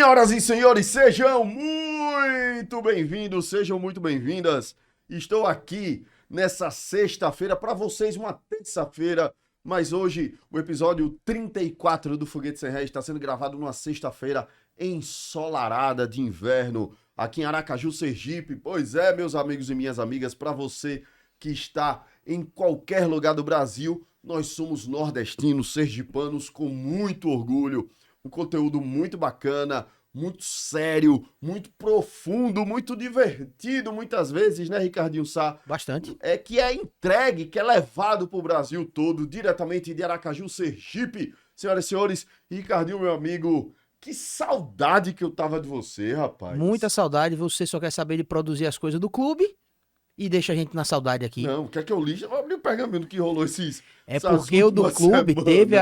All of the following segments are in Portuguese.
Senhoras e senhores, sejam muito bem-vindos, sejam muito bem-vindas. Estou aqui nessa sexta-feira, para vocês uma terça-feira, mas hoje o episódio 34 do Foguete Sem Ré está sendo gravado numa sexta-feira ensolarada de inverno, aqui em Aracaju, Sergipe. Pois é, meus amigos e minhas amigas, para você que está em qualquer lugar do Brasil, nós somos nordestinos, sergipanos, com muito orgulho. Um conteúdo muito bacana, muito sério, muito profundo, muito divertido, muitas vezes, né, Ricardinho Sá? Bastante. É que é entregue, que é levado pro Brasil todo, diretamente de Aracaju, Sergipe. Senhoras e senhores, Ricardinho, meu amigo, que saudade que eu tava de você, rapaz. Muita saudade. Você só quer saber de produzir as coisas do clube e deixa a gente na saudade aqui. Não, quer que eu li? Eu abri o pergaminho que rolou esses... É essas porque o do últimas clube semanas. teve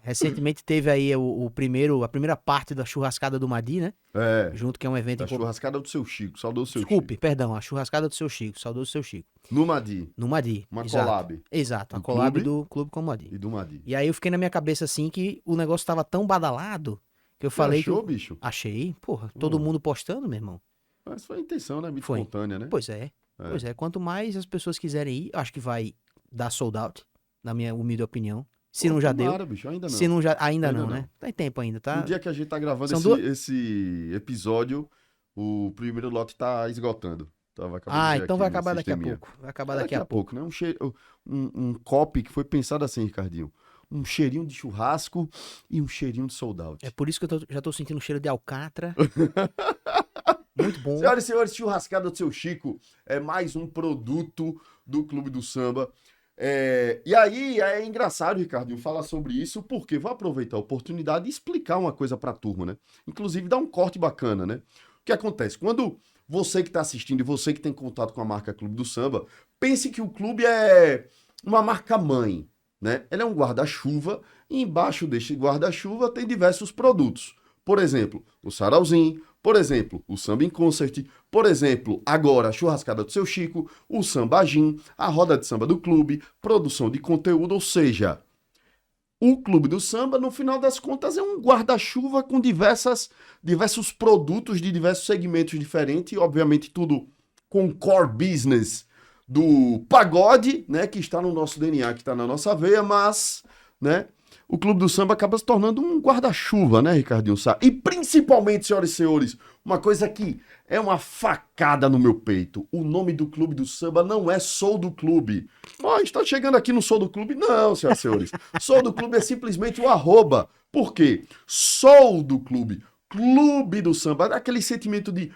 recentemente teve aí a primeira parte da churrascada do Madi, né? É, Junto, que é um evento da churrascada do seu Chico, saudoso seu Desculpe, Chico. perdão, a churrascada do seu Chico, saudoso seu Chico. No Madi, No Madi. uma Exato. collab. Exato, a Do collab clube do clube com o Madi. E do Madi. E aí eu fiquei na minha cabeça assim que o negócio tava tão badalado que eu Você falei achou, que bicho? achei, porra, todo mundo postando, meu irmão. Mas foi a intenção, né? Muito Foi. espontânea, né? Pois é. Pois é, quanto mais as pessoas quiserem ir, acho que vai dar sold out, na minha humilde opinião. Se Pô, não já tomara, deu. bicho, ainda não. Se não já, ainda Ainda não, não. né? Tem tempo ainda, tá? No dia que a gente tá gravando São esse, duas- esse episódio, o primeiro lote tá esgotando. Acabei de ver Então aqui vai no acabar daqui a sisteminha. pouco. Vai acabar É daqui a pouco. né? Um copy que foi pensado assim, Ricardinho. Um cheirinho de churrasco e um cheirinho de sold out. É por isso que já tô sentindo um cheiro de alcatra. Muito bom. Senhoras e senhores, churrascada do seu Chico é mais um produto do Clube do Samba. E aí é engraçado, Ricardinho, falar sobre isso, porque vou aproveitar a oportunidade e explicar uma coisa pra turma, né? Inclusive dar um corte bacana, né? O que acontece? Quando você que está assistindo e você que tem contato com a marca Clube do Samba, pense que o clube é uma marca mãe, né? Ele é um guarda-chuva e embaixo deste guarda-chuva tem diversos produtos. Por exemplo, o sarauzinho, por exemplo, o samba em concert, por exemplo, agora a churrascada do seu Chico, o sambagim, a roda de samba do clube, produção de conteúdo, ou seja, o Clube do Samba, no final das contas, é um guarda-chuva com diversos produtos de diversos segmentos diferentes, e obviamente tudo com core business do pagode, né, que está no nosso DNA, que está na nossa veia, mas, né, o Clube do Samba acaba se tornando um guarda-chuva, né, Ricardinho Sá? E principalmente, senhoras e senhores, uma coisa que é uma facada no meu peito. O nome do Clube do Samba não é Sou do Clube. Ó, a gente tá chegando aqui no Sou do Clube? Não, senhoras e senhores. Sou do Clube é simplesmente o arroba. Por quê? Sou do Clube. Clube do Samba, aquele sentimento de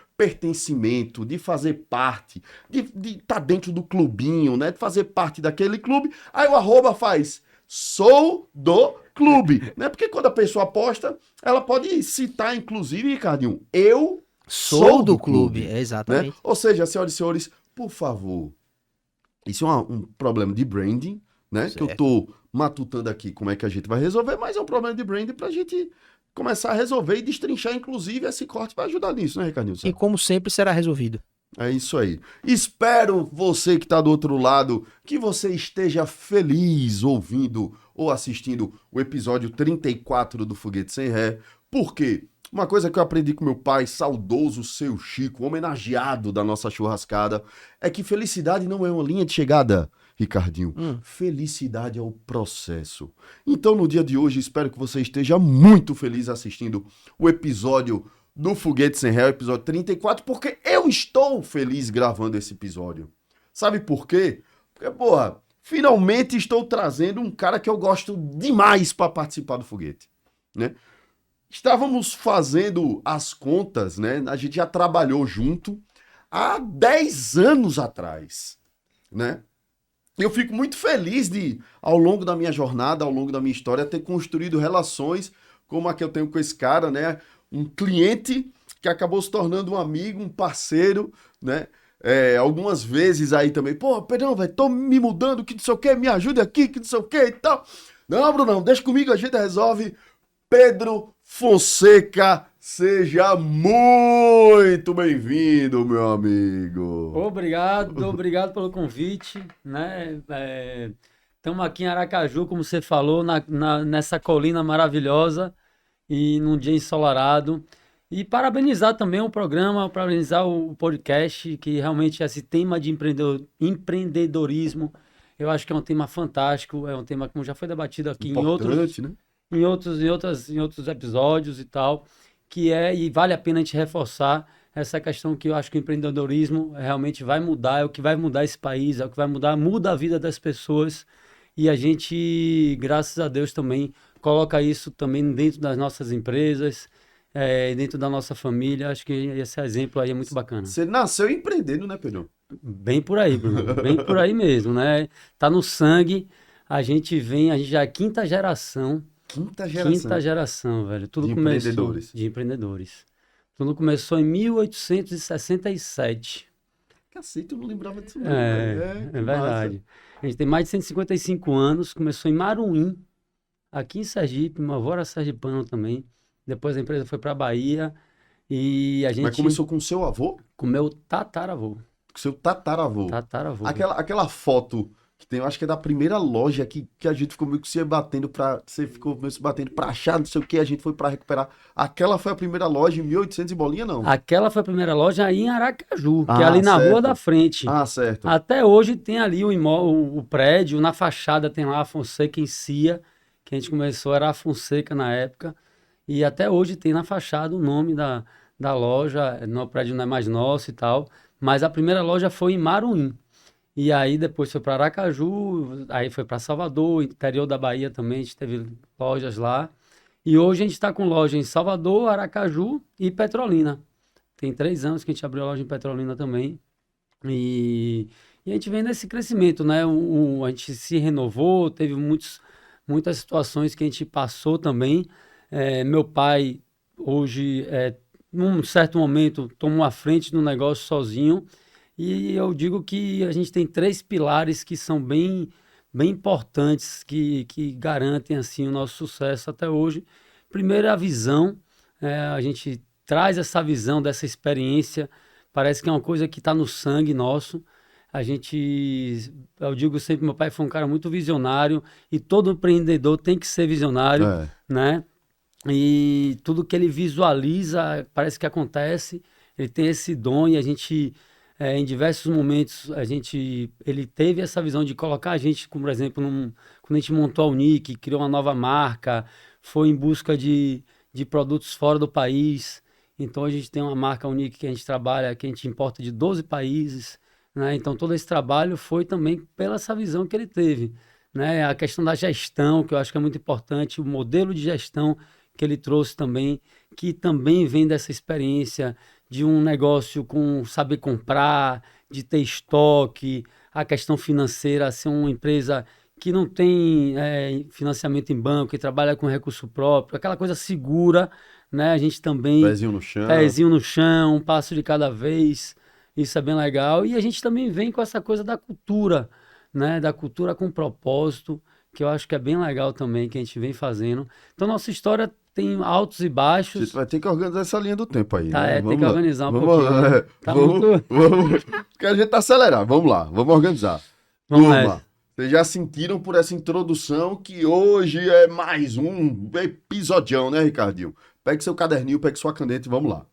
pertencimento, de fazer parte, de estar dentro do clubinho, né? De fazer parte daquele clube. Aí o arroba faz Sou do Clube, né? Porque quando a pessoa posta, ela pode citar, inclusive, Ricardinho, eu Sou do clube. É, exatamente. né? Ou seja, senhoras e senhores, por favor, isso é um problema de branding, né? Que eu Certo. tô matutando aqui como é que a gente vai resolver, mas é um problema de branding pra gente começar a resolver e destrinchar, inclusive, esse corte vai ajudar nisso, né, Ricardinho? E como sempre será resolvido. É isso aí. Espero você que está do outro lado, que você esteja feliz ouvindo ou assistindo o episódio 34 do Foguete Sem Ré. Por quê? Uma coisa que eu aprendi com meu pai, saudoso seu Chico, homenageado da nossa churrascada, é que felicidade não é uma linha de chegada, Ricardinho. Felicidade é o processo. Então, no dia de hoje, espero que você esteja muito feliz assistindo o episódio do Foguete Sem Ré, episódio 34, porque eu estou feliz gravando esse episódio. Sabe por quê? Porque, porra, finalmente estou trazendo um cara que eu gosto demais para participar do Foguete, né? Estávamos fazendo as contas, né? A gente já trabalhou junto há 10 anos atrás, né? Eu fico muito feliz de, ao longo da minha jornada, ao longo da minha história, ter construído relações como a que eu tenho com esse cara, né? Um cliente que acabou se tornando um amigo, um parceiro, né? Algumas vezes aí também, pô, Pedrão, velho, tô me mudando, que não sei o que, me ajude aqui, que não sei o que e tal. Não, Brunão, deixa comigo, a gente resolve. Pedro Fonseca, seja muito bem-vindo, meu amigo. Obrigado pelo convite, né? Estamos aqui em Aracaju, como você falou, nessa colina maravilhosa e num dia ensolarado. E parabenizar também o programa, parabenizar o podcast, que realmente esse tema de empreendedorismo, eu acho que é um tema fantástico, é um tema que já foi debatido aqui Importante, né? em outros episódios e tal, e vale a pena a gente reforçar essa questão que eu acho que o empreendedorismo realmente vai mudar, é o que vai mudar esse país, é o que vai muda a vida das pessoas, e a gente, graças a Deus também, coloca isso também dentro das nossas empresas, dentro da nossa família. Acho que esse exemplo aí é muito bacana. Você nasceu empreendendo, né, Pedro? Bem por aí, Bruno. Bem por aí mesmo, né? Tá no sangue. A gente já é quinta geração. Quinta geração. Quinta geração, velho. Tudo De começou empreendedores. de empreendedores. Tudo começou em 1867. Cacete, eu não lembrava disso não, É, velho. é Que verdade. massa. A gente tem mais de 155 anos. Começou em Maruim, aqui em Sergipe. Meu avô era sergipano também. Depois a empresa foi para Bahia. E a Mas gente começou com o seu avô? com meu tataravô. Com o seu tataravô. Tataravô. Aquela foto que tem, eu acho que é da primeira loja que a gente ficou meio que se batendo pra. Você ficou meio se batendo pra achar, não sei o que, a gente foi pra recuperar. Aquela foi a primeira loja em 1800 e bolinha, não? Aquela foi a primeira loja aí em Aracaju, que é Ah, ali na certo. rua da frente. Ah, certo. Até hoje tem ali o prédio, na fachada tem lá a Fonseca em Cia, que a gente começou, era a Fonseca na época, e até hoje tem na fachada o nome da loja, o prédio não é mais nosso e tal, mas a primeira loja foi em Maruim. E aí depois foi para Aracaju, aí foi para Salvador, interior da Bahia também, a gente teve lojas lá. E hoje a gente está com loja em Salvador, Aracaju e Petrolina. Tem 3 anos que a gente abriu a loja em Petrolina também. E a gente vem nesse crescimento, né? A gente se renovou, teve muitas situações que a gente passou também. Meu pai, hoje, num certo momento, tomou a frente do negócio sozinho. E eu digo que a gente tem 3 pilares que são bem, bem importantes, que garantem assim o nosso sucesso até hoje. Primeiro é a visão, a gente traz essa visão dessa experiência, parece que é uma coisa que está no sangue nosso. Eu digo sempre, meu pai foi um cara muito visionário e todo empreendedor tem que ser visionário, É. né? E tudo que ele visualiza parece que acontece. Ele tem esse dom e a gente, em diversos momentos, ele teve essa visão de colocar a gente, como por exemplo, quando a gente montou a Unique, criou uma nova marca, foi em busca de produtos fora do país. Então a gente tem uma marca Unique que a gente trabalha, que a gente importa de 12 países, né? Então todo esse trabalho foi também pela essa visão que ele teve, né? A questão da gestão, que eu acho que é muito importante, o modelo de gestão que ele trouxe também, que também vem dessa experiência de um negócio com saber comprar, de ter estoque, a questão financeira, ser uma empresa que não tem financiamento em banco, que trabalha com recurso próprio, aquela coisa segura, né? A gente também, Pezinho no chão. pezinho no chão, um passo de cada vez, isso é bem legal. E a gente também vem com essa coisa da cultura, né? Da cultura com propósito, que eu acho que é bem legal também, que a gente vem fazendo. Então, nossa história tem altos e baixos. Você vai ter que organizar essa linha do tempo aí, Tá, né? tem que organizar um vamos pouquinho, lá, né? Tá muito- vamos, porque a gente tá acelerado. Vamos lá, vamos organizar. Vamos Turma, nessa. vocês já sentiram por essa introdução que hoje é mais um episodião, né, Ricardinho? Pegue seu caderninho, pegue sua caneta e vamos lá.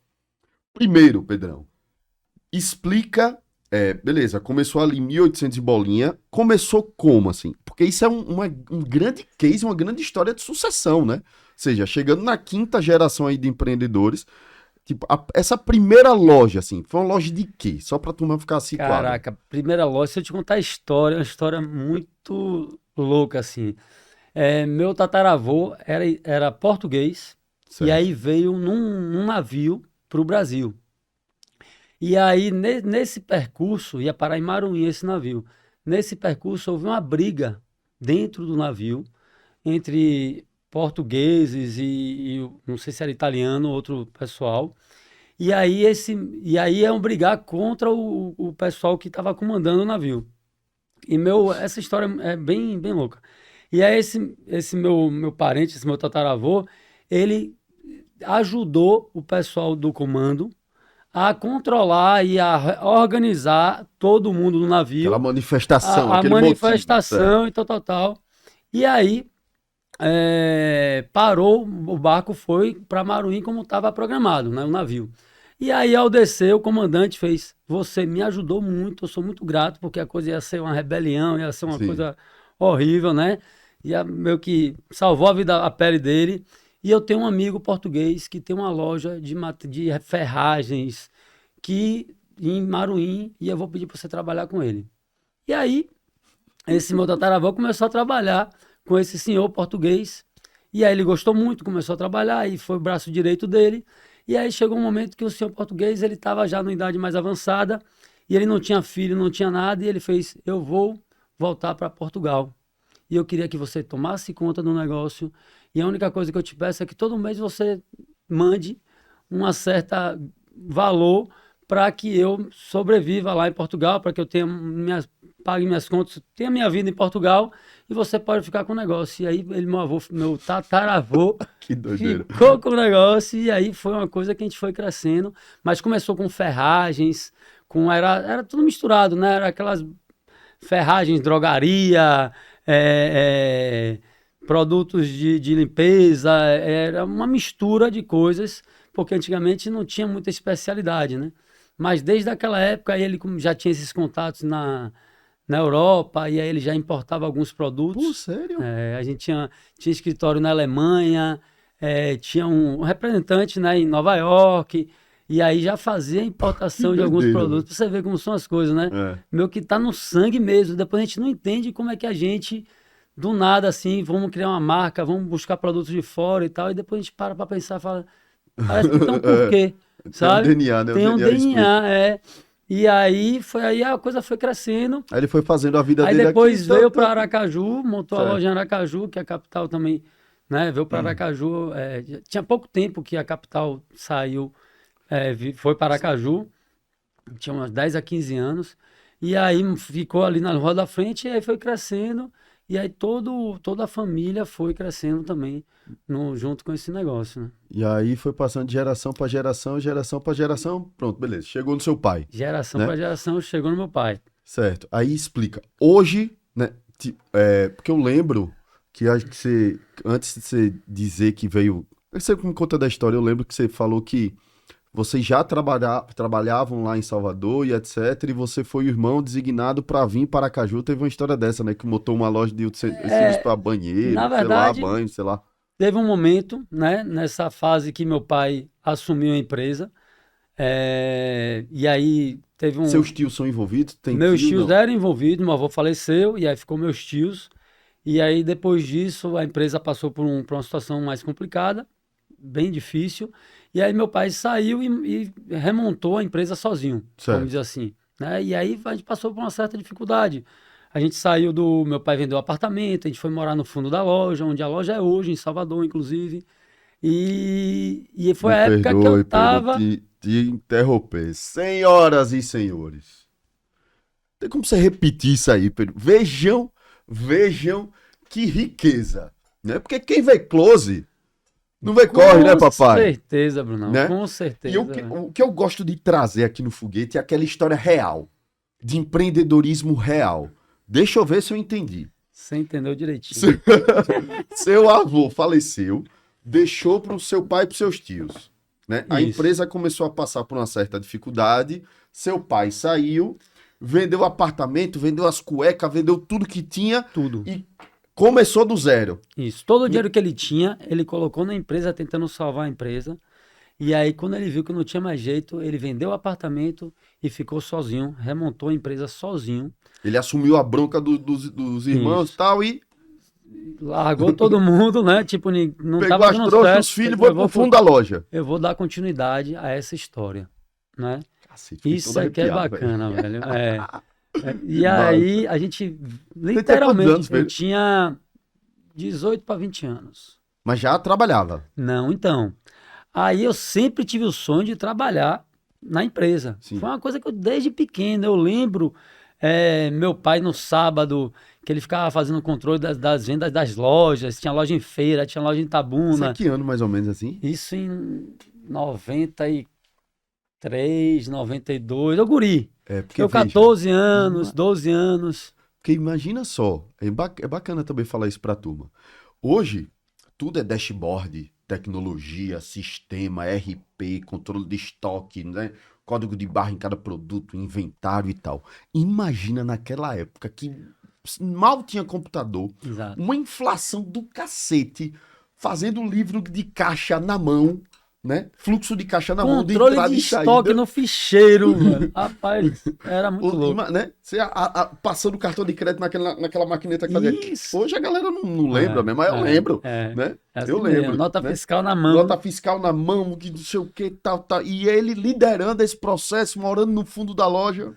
Primeiro, Pedrão, explica. Beleza, começou ali em 1800 e bolinha. Começou como, assim? Porque isso é um grande case, uma grande história de sucessão, né? Ou seja, chegando na quinta geração aí de empreendedores. Tipo, essa primeira loja, assim, foi uma loja de quê? Só pra turma ficar situada. Caraca, primeira loja, se eu te contar a história, uma história muito louca, assim. Meu tataravô era português Certo. e aí veio num navio para o Brasil. E aí, nesse percurso, ia parar em Maruim esse navio. Nesse percurso, houve uma briga dentro do navio entre portugueses e não sei se era italiano ou outro pessoal. E aí iam brigar contra o pessoal que estava comandando o navio. Essa história é bem, bem louca. E aí esse meu parente, esse meu tataravô, ele ajudou o pessoal do comando a controlar e a organizar todo mundo no navio. Aquela manifestação, A aquele motivo, certo. manifestação e tal. E aí parou, o barco foi para Maruim como estava programado, né, o navio. E aí, ao descer, o comandante fez: você me ajudou muito, eu sou muito grato, porque a coisa ia ser uma rebelião, ia ser uma Sim. coisa horrível, né? Ia meio que salvou a vida, a pele dele. E eu tenho um amigo português que tem uma loja de ferragens em Maruim, e eu vou pedir para você trabalhar com ele. E aí, esse meu tataravô começou a trabalhar com esse senhor português. E aí ele gostou muito, começou a trabalhar e foi o braço direito dele. E aí chegou um momento que o senhor português, ele estava já numa idade mais avançada e ele não tinha filho, não tinha nada, e ele fez: eu vou voltar para Portugal. E eu queria que você tomasse conta do negócio. E a única coisa que eu te peço é que todo mês você mande uma certa valor para que eu sobreviva lá em Portugal, para que eu pague minhas contas, tenha minha vida em Portugal, e você pode ficar com o negócio. E aí meu tataravô, Que doideira. ficou com o negócio, e aí foi uma coisa que a gente foi crescendo, mas começou com ferragens, era tudo misturado, né? Era aquelas ferragens, drogaria, produtos de limpeza, era uma mistura de coisas, porque antigamente não tinha muita especialidade, né? Mas desde aquela época ele já tinha esses contatos na Europa, e aí ele já importava alguns Pô, produtos. sério? A gente tinha escritório na Alemanha, tinha um representante, né, em Nova York, e aí já fazia importação Que de alguns doideira, produtos. Pra você ver como são as coisas, né? É. Meu que tá no sangue mesmo. Depois a gente não entende como é que a gente, do nada, assim, vamos criar uma marca, vamos buscar produtos de fora e tal, e depois a gente para pra pensar e fala: parece que tem um porquê, sabe? Tem um DNA, né? Tem um explica. DNA. E aí a coisa foi crescendo. Aí ele foi fazendo a vida Aí dele depois aqui. veio para Aracaju, montou a Certo. loja em Aracaju, que é a capital também, né? Veio para Aracaju. Tinha pouco tempo que a capital saiu, foi para Aracaju, tinha uns 10 a 15 anos. E aí ficou ali na Rua da Frente, e aí foi crescendo. E aí toda a família foi crescendo também, junto com esse negócio, né? E aí foi passando de geração para geração, geração para geração. Pronto, beleza. Chegou no seu pai, Geração né? para geração chegou no meu pai. Certo. Aí explica. Hoje, né? Porque eu lembro que acho que você, antes de você dizer que veio. Você me conta da história, eu lembro que você falou que vocês já trabalhavam lá em Salvador e etc. E você foi o irmão designado para vir para Aracaju. Teve uma história dessa, né? Que montou uma loja de utensílios para banheiro, Na sei lá, verdade, banho, sei lá. teve um momento, né, nessa fase que meu pai assumiu a empresa, e aí teve Seus tios são envolvidos? Tem meus tio? tios Não. eram envolvidos, meu avô faleceu, e aí ficou meus tios, e aí depois disso a empresa passou por uma situação mais complicada, bem difícil, e aí meu pai saiu e remontou a empresa sozinho, Certo. vamos dizer assim, né, e aí a gente passou por uma certa dificuldade. A gente meu pai vendeu apartamento, a gente foi morar no fundo da loja, onde a loja é hoje, em Salvador, inclusive. E foi Me a época que eu perdoe, Pedro, tava. te interromper. Senhoras e senhores, tem como você repetir isso aí, Pedro? Vejam que riqueza, né? Porque quem vê close não vê corre, né, Com papai? certeza, Brunão, Né? com certeza. E o que eu gosto de trazer aqui no Foguete é aquela história real, de empreendedorismo real. Deixa eu ver se eu entendi. Você entendeu direitinho. Seu avô faleceu, deixou para o seu pai e para os seus tios, né? A Isso. empresa começou a passar por uma certa dificuldade, seu pai saiu, vendeu apartamento, vendeu as cuecas, vendeu tudo que tinha Tudo. e começou do zero. Isso. Todo o dinheiro que ele tinha, ele colocou na empresa, tentando salvar a empresa. E aí, quando ele viu que não tinha mais jeito, ele vendeu o apartamento e ficou sozinho, remontou a empresa sozinho. Ele assumiu a bronca dos irmãos e Isso. tal e Largou todo mundo, né? Tipo, não pegou tava as dando trouxas certo. dos filhos e Eu foi pro fundo da loja. Eu vou dar continuidade a essa história, né? Cacete, fiquei Isso todo aqui é arrepiado, bacana, velho. E massa. aí, a gente, quantos anos, literalmente, eu velho? tinha 18 para 20 anos. Mas já trabalhava. Não, então. Aí eu sempre tive o sonho de trabalhar na empresa. Sim. Foi uma coisa que eu, desde pequeno, eu lembro meu pai no sábado, que ele ficava fazendo o controle das vendas das lojas, tinha loja em feira, tinha loja em Isso Tabuna. é que ano mais ou menos assim? Isso em 93, 92, eu guri. Porque Eu veja, 14 anos, 12 anos. porque imagina só, é bacana também falar isso pra turma. Hoje, tudo é dashboard, tecnologia, sistema, RP, controle de estoque, né? Código de barra em cada produto, inventário e tal. Imagina naquela época que mal tinha computador, Exato. uma inflação do cacete, fazendo livro de caixa na mão, né? Fluxo de caixa na mão, de Controle entrada de e saída. estoque no ficheiro, mano. Rapaz, era muito louco. Né? Você passando o cartão de crédito naquela maquineta que fazia. Isso. Hoje a galera não lembra mesmo, mas eu lembro, né? É assim Eu mesmo, lembro. nota né? fiscal na mão. Nota fiscal na mão, que não sei o que, tal. E ele liderando esse processo, morando no fundo da loja.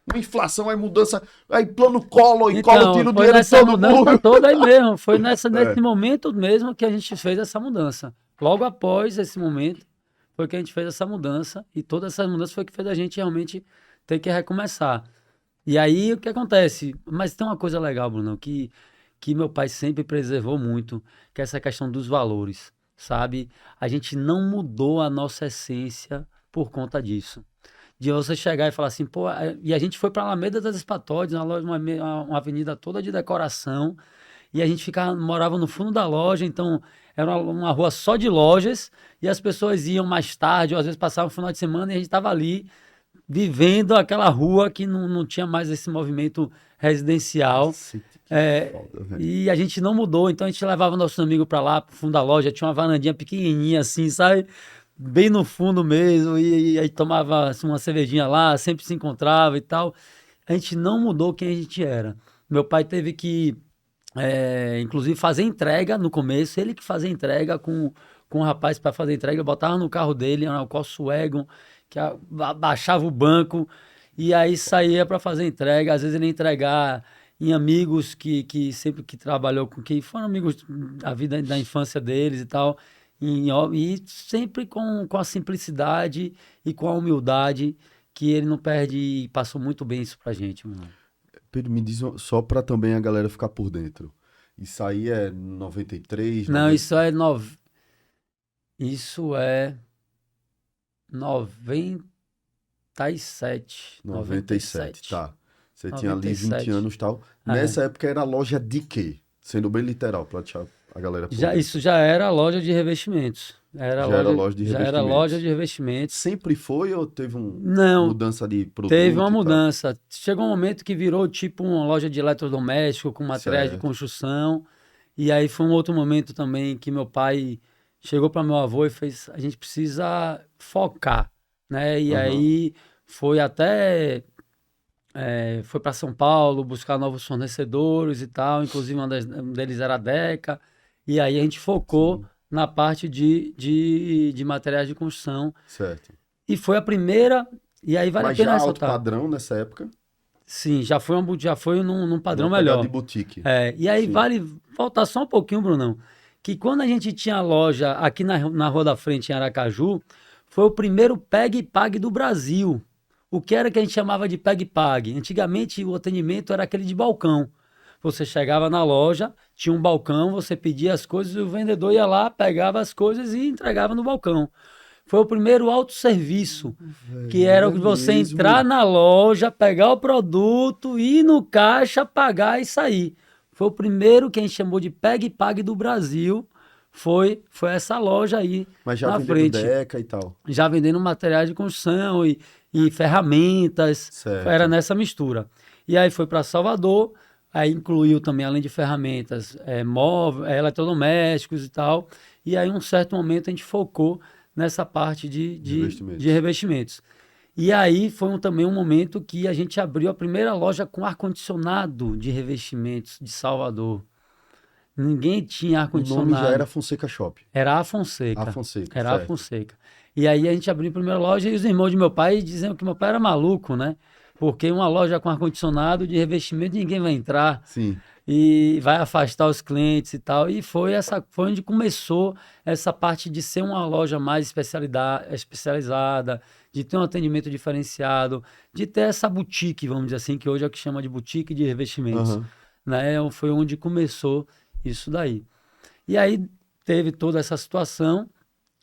Uma inflação, aí mudança, aí plano Collor, e Collor tira o dinheiro de todo mundo. Toda aí mesmo. Foi nesse momento mesmo que a gente fez essa mudança. Logo após esse momento, foi que a gente fez essa mudança. E toda essa mudança foi que fez a gente realmente ter que recomeçar. E aí, o que acontece? Mas tem uma coisa legal, Bruno, que meu pai sempre preservou muito, que é essa questão dos valores, sabe? A gente não mudou a nossa essência por conta disso. De você chegar e falar assim, pô, e a gente foi para a Alameda das Espatóides, uma avenida toda de decoração, e a gente morava no fundo da loja, então era uma rua só de lojas, e as pessoas iam mais tarde, ou às vezes passavam o final de semana, e a gente estava ali, vivendo aquela rua que não tinha mais esse movimento residencial. Nossa, foda, e a gente não mudou, então a gente levava nossos amigos para lá, pro fundo da loja, tinha uma varandinha pequenininha assim, sabe? Bem no fundo mesmo, e aí tomava assim, uma cervejinha lá, sempre se encontrava e tal. A gente não mudou quem a gente era. Meu pai teve que, inclusive, fazer entrega no começo, ele que fazia entrega com o rapaz para fazer entrega, botava no carro dele, o Volkswagen, que abaixava o banco, e aí saía para fazer entrega. Às vezes ele ia entregar em amigos que sempre que trabalhou com, que foram amigos da vida, da infância deles e tal. E sempre com a simplicidade e com a humildade que ele não perde, e passou muito bem isso pra gente, mano. Pedro, me diz só pra também a galera ficar por dentro. Isso aí é 93? Não, 90... isso é 97. 97, tá. Você 97. tinha ali 20 anos e tal. Nessa época era loja de quê? Sendo bem literal, pra deixar a galera por dentro. Isso já era loja de revestimentos. Já era loja de Já revestimentos. era loja de revestimentos. Sempre foi ou teve Não, mudança de produto? teve uma e tal? mudança. Chegou um momento que virou tipo uma loja de eletrodoméstico com materiais de Certo. construção. E aí foi um outro momento também que meu pai chegou para meu avô e fez: a gente precisa focar, né? E aí foi até foi para São Paulo buscar novos fornecedores e tal. Inclusive um deles era a Deca. E aí a gente focou na parte de materiais de construção. Certo. E foi a primeira, e aí vale Mas a pena já alto ressaltar. padrão nessa época? Sim, já foi num padrão Uma pegada melhor. de boutique. E aí Sim. vale voltar só um pouquinho, Brunão, que quando a gente tinha loja aqui na Rua da Frente, em Aracaju, foi o primeiro Peg e Pag do Brasil. O que era que a gente chamava de Peg e Pag? Antigamente o atendimento era aquele de balcão. Você chegava na loja, tinha um balcão, você pedia as coisas e o vendedor ia lá, pegava as coisas e entregava no balcão. Foi o primeiro autosserviço, que era você mesmo? entrar na loja, pegar o produto, ir no caixa, pagar e sair. Foi o primeiro que a gente chamou de Peg e Pag do Brasil. Foi essa loja aí Mas já na vendendo frente. Deca e tal. Já vendendo materiais de construção e ferramentas. Certo. Era nessa mistura. E aí foi para Salvador. Aí incluiu também, além de ferramentas, eletrodomésticos e tal. E aí, em um certo momento, a gente focou nessa parte de revestimentos. E aí foi também um momento que a gente abriu a primeira loja com ar-condicionado de revestimentos de Salvador. Ninguém tinha O ar-condicionado. nome já era Fonseca Shop. Era a Fonseca. A Fonseca, Era a certo. Fonseca. E aí a gente abriu a primeira loja e os irmãos de meu pai diziam que meu pai era maluco, né? Porque uma loja com ar-condicionado de revestimento, ninguém vai entrar. Sim. E vai afastar os clientes e tal. E foi onde começou essa parte de ser uma loja mais especializada, de ter um atendimento diferenciado, de ter essa boutique, vamos dizer assim, que hoje é o que chama de boutique de revestimentos. Né? Foi onde começou isso daí. E aí teve toda essa situação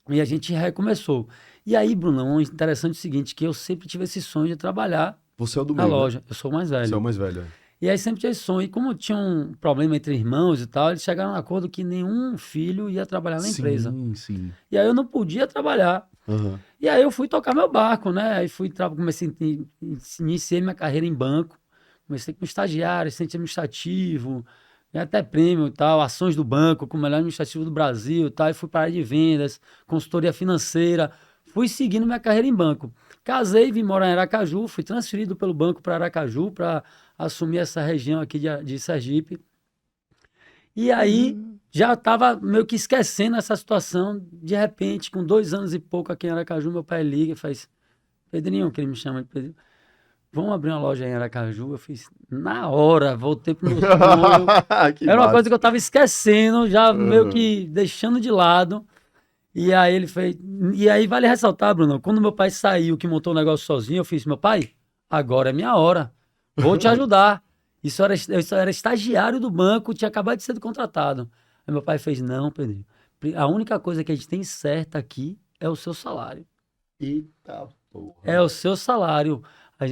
e a gente recomeçou. E aí, Brunão, o interessante é o seguinte, que eu sempre tive esse sonho de trabalhar Você é o do na meio, loja. né? Eu sou o mais velho. Você é o mais velho. E aí sempre tinha esse sonho. E como tinha um problema entre irmãos e tal, eles chegaram a um acordo que nenhum filho ia trabalhar na empresa. Sim. E aí eu não podia trabalhar. Aham. E aí eu fui tocar meu barco, né? Aí comecei, iniciei minha carreira em banco. Comecei como estagiário, assistente administrativo, ganhei até prêmio e tal, ações do banco, como melhor administrativo do Brasil e tal. E fui para a área de vendas, consultoria financeira. Fui seguindo minha carreira em banco. Casei, vim morar em Aracaju, fui transferido pelo banco para Aracaju para assumir essa região aqui de Sergipe. E aí já estava meio que esquecendo essa situação. De repente, com 2 anos e pouco aqui em Aracaju, meu pai liga e faz: Pedrinho, que ele me chama de Pedrinho, vamos abrir uma loja em Aracaju? Eu fiz, na hora, voltei pro meu sonho. Que Era uma coisa massa. que eu estava esquecendo, já meio Aham. que deixando de lado. E aí ele fez. E aí vale ressaltar, Bruno, quando meu pai saiu, que montou o negócio sozinho, eu fiz: meu pai, agora é minha hora. Vou te ajudar. Eu era estagiário do banco, tinha acabado de ser contratado. Aí meu pai fez: não, Pedro. A única coisa que a gente tem certa aqui é o seu salário. Eita porra. É o seu salário.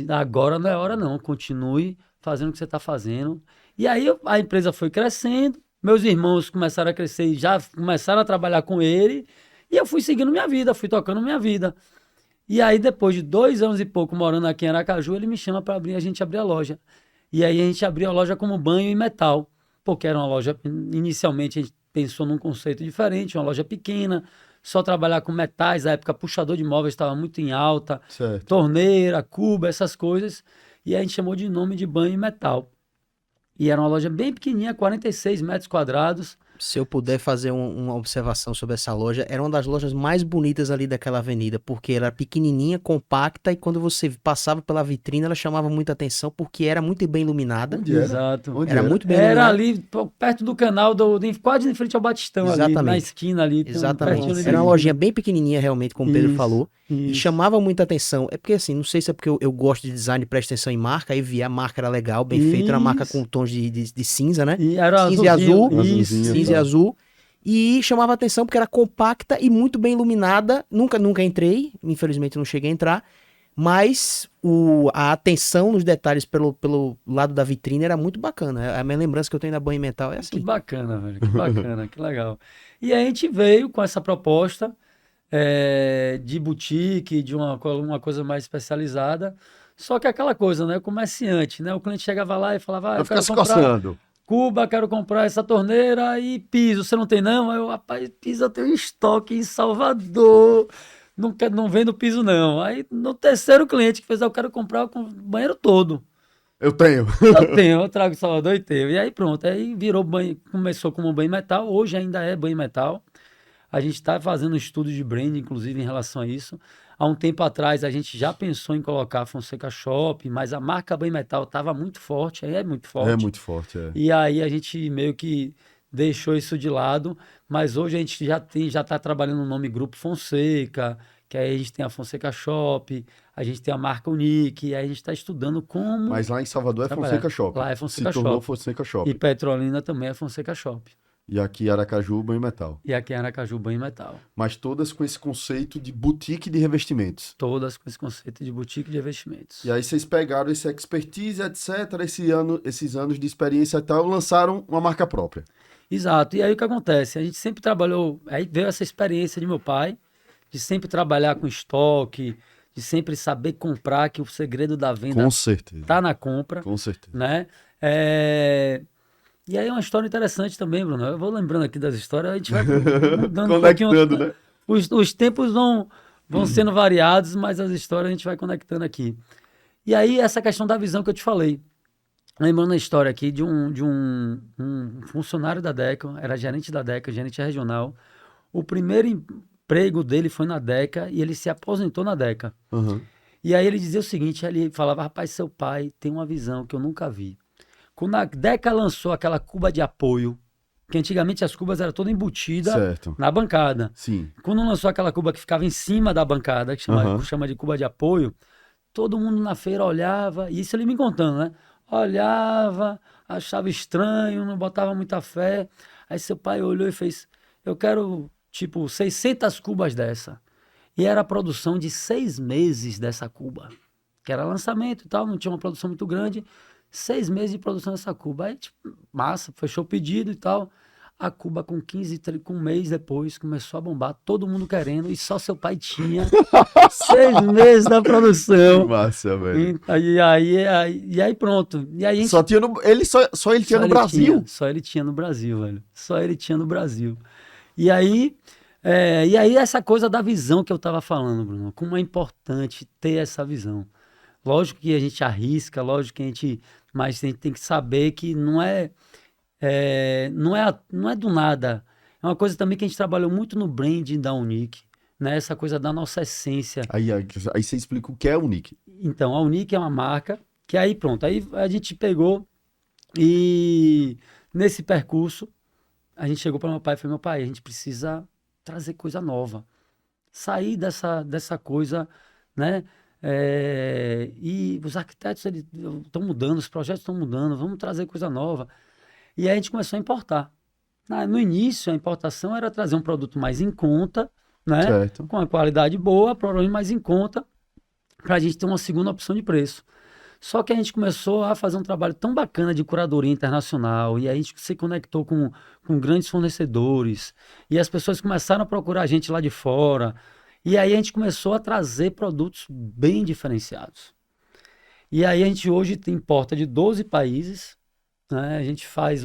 Agora não é hora, não. Continue fazendo o que você está fazendo. E aí a empresa foi crescendo, meus irmãos começaram a crescer e já começaram a trabalhar com ele. E eu fui seguindo minha vida, fui tocando minha vida. E aí, depois de 2 anos e pouco morando aqui em Aracaju, ele me chama para a gente abrir a loja. E aí a gente abriu a loja como banho e metal, porque era uma loja, inicialmente a gente pensou num conceito diferente, uma loja pequena, só trabalhar com metais, na época puxador de móveis estava muito em alta, Certo. torneira, cuba, essas coisas, e aí a gente chamou de nome de banho e metal. E era uma loja bem pequenininha, 46 metros quadrados. Se eu puder fazer uma observação sobre essa loja, era uma das lojas mais bonitas ali daquela avenida, porque ela era pequenininha, compacta, e quando você passava pela vitrine, ela chamava muita atenção, porque era muito bem iluminada. Onde era? Exato. Onde Era muito bem Era iluminada. ali, perto do canal, quase em frente ao Batistão, ali, na Exatamente. esquina ali. tem Exatamente. pertinho ali Era da uma esquina. lojinha bem pequenininha, realmente, como o Pedro Isso, falou. E isso. chamava muita atenção. É porque, assim, não sei se é porque eu gosto de design e presto atenção em marca, aí vi a marca era legal, bem feita, era uma marca com Isso. tons de cinza, né? E era Cinza e azulzinho. azul. Isso, Azulzinho, Cinza e isso. tá. azul. E chamava atenção porque era compacta e muito bem iluminada. Nunca entrei, infelizmente não cheguei a entrar. Mas a atenção nos detalhes pelo lado da vitrine era muito bacana. A minha lembrança que eu tenho da banho mental é Que assim. bacana, velho. Que bacana, que legal. E aí a gente veio com essa proposta de boutique, de uma coisa mais especializada. Só que aquela coisa, né? Comerciante, né? O cliente chegava lá e falava: Vai eu ficar quero se comprar coçando. Cuba, quero comprar essa torneira e piso. Você não tem, não? Aí eu, rapaz, piso eu tenho em estoque em Salvador. Não vendo piso, não. Aí no terceiro cliente que fez: eu quero comprar o banheiro todo. Eu tenho. Eu tenho, eu trago em Salvador e tenho. E aí pronto, aí virou banho, começou como banho metal, hoje ainda é banho metal. A gente está fazendo um estudo de brand, inclusive, em relação a isso. Há um tempo atrás, a gente já pensou em colocar a Fonseca Shop, mas a marca Banho Metal estava muito forte, aí é muito É forte. muito forte, é. E aí a gente meio que deixou isso de lado, mas hoje a gente já está trabalhando no nome Grupo Fonseca, que aí a gente tem a Fonseca Shop, a gente tem a marca Unique, aí a gente está estudando como Mas lá em Salvador é trabalhar. Fonseca Shop. Lá é Se Fonseca tornou Shop. Fonseca E Shop. Petrolina também é Fonseca Shop. E aqui em Aracaju, banho metal. E aqui em Aracaju, Banho Metal. Mas todas com esse conceito de boutique de revestimentos. Todas com esse conceito de boutique de investimentos. E aí vocês pegaram esse expertise, etc., esses anos de experiência e tal, lançaram uma marca própria. Exato. E aí o que acontece? A gente sempre trabalhou, aí veio essa experiência de meu pai, de sempre trabalhar com estoque, de sempre saber comprar, que o segredo da venda Com certeza. está na compra, Com certeza. né? E aí é uma história interessante também, Bruno. Eu vou lembrando aqui das histórias, a gente vai mudando um pouquinho. Conectando, né? Os tempos vão sendo variados, mas as histórias a gente vai conectando aqui. E aí essa questão da visão que eu te falei. Lembrando a história aqui de um funcionário da Deca, era gerente da Deca, gerente regional. O primeiro emprego dele foi na Deca e ele se aposentou na Deca. Uhum. E aí ele dizia o seguinte, ele falava: rapaz, seu pai tem uma visão que eu nunca vi. Quando a Deca lançou aquela cuba de apoio, que antigamente as cubas eram toda embutida Certo. na bancada. Sim. Quando lançou aquela cuba que ficava em cima da bancada, que chama de cuba de apoio, todo mundo na feira olhava, e isso ele me contando, né? Olhava, achava estranho, não botava muita fé. Aí seu pai olhou e fez: eu quero, tipo, 600 cubas dessa. E era a produção de 6 meses dessa cuba, que era lançamento e tal, não tinha uma produção muito grande. 6 meses de produção dessa cuba. Aí, tipo, massa, fechou o pedido e tal. A cuba com um mês depois começou a bombar, todo mundo querendo, e só seu pai tinha 6 meses da Que produção. massa, velho. E aí pronto. E aí a gente Só tinha só ele tinha no Brasil. só ele tinha no Brasil, velho. Só ele tinha no Brasil. E aí essa coisa da visão que eu tava falando, Bruno, como é importante ter essa visão. Lógico que a gente arrisca, lógico que mas a gente tem que saber que não é do nada. É uma coisa também que a gente trabalhou muito no branding da Unique, né? Essa coisa da nossa essência. Aí você explica o que é o Nick. Então, a Unique é uma marca que aí pronto, aí a gente pegou e nesse percurso a gente chegou para meu pai e falou, meu pai, a gente precisa trazer coisa nova, sair dessa coisa, né? E os arquitetos estão mudando, os projetos estão mudando, vamos trazer coisa nova. E aí a gente começou a importar. No início, a importação era trazer um produto mais em conta, né? Certo. Com a qualidade boa, provavelmente mais em conta, para a gente ter uma segunda opção de preço. Só que a gente começou a fazer um trabalho tão bacana de curadoria internacional, e aí a gente se conectou com grandes fornecedores, e as pessoas começaram a procurar a gente lá de fora, e aí a gente começou a trazer produtos bem diferenciados. E aí a gente hoje importa de 12 países, né? A gente faz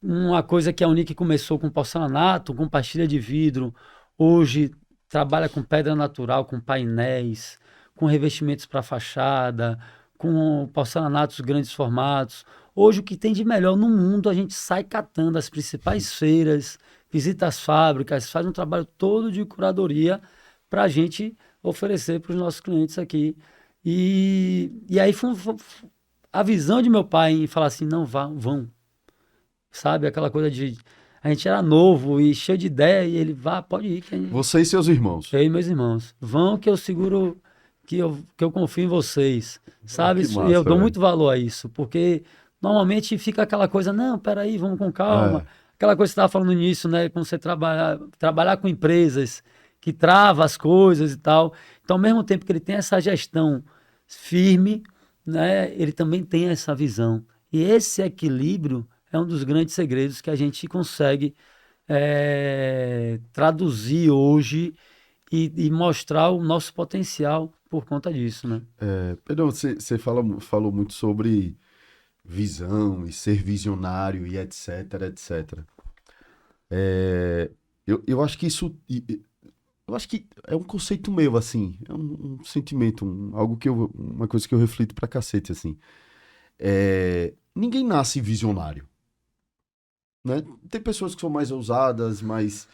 uma coisa que a Unique começou com porcelanato, com pastilha de vidro, hoje trabalha com pedra natural, com painéis, com revestimentos para fachada, com porcelanatos grandes formatos. Hoje o que tem de melhor no mundo, a gente sai catando as principais feiras, visita as fábricas, faz um trabalho todo de curadoria para a gente oferecer para os nossos clientes aqui. E aí a visão de meu pai em falar assim, não, vão. Sabe, aquela coisa de... A gente era novo e cheio de ideia, e ele, pode ir. Você e seus irmãos. Eu e meus irmãos. Vão que eu seguro, que eu confio em vocês. Sabe, que massa, eu dou velho. muito valor a isso, porque normalmente fica aquela coisa, não, peraí, vamos com calma. Aquela coisa que você estava falando no início, né, quando você trabalhar com empresas que trava as coisas e tal. Então, ao mesmo tempo que ele tem essa gestão firme, né, ele também tem essa visão. E esse equilíbrio é um dos grandes segredos que a gente consegue traduzir hoje e mostrar o nosso potencial por conta disso, né? Pedro, você falou muito sobre visão e ser visionário e etc, etc. Eu acho que isso... Eu acho que é um conceito meu, assim. É um sentimento, uma coisa que eu reflito pra cacete, assim. Ninguém nasce visionário, né? Tem pessoas que são mais ousadas, mais...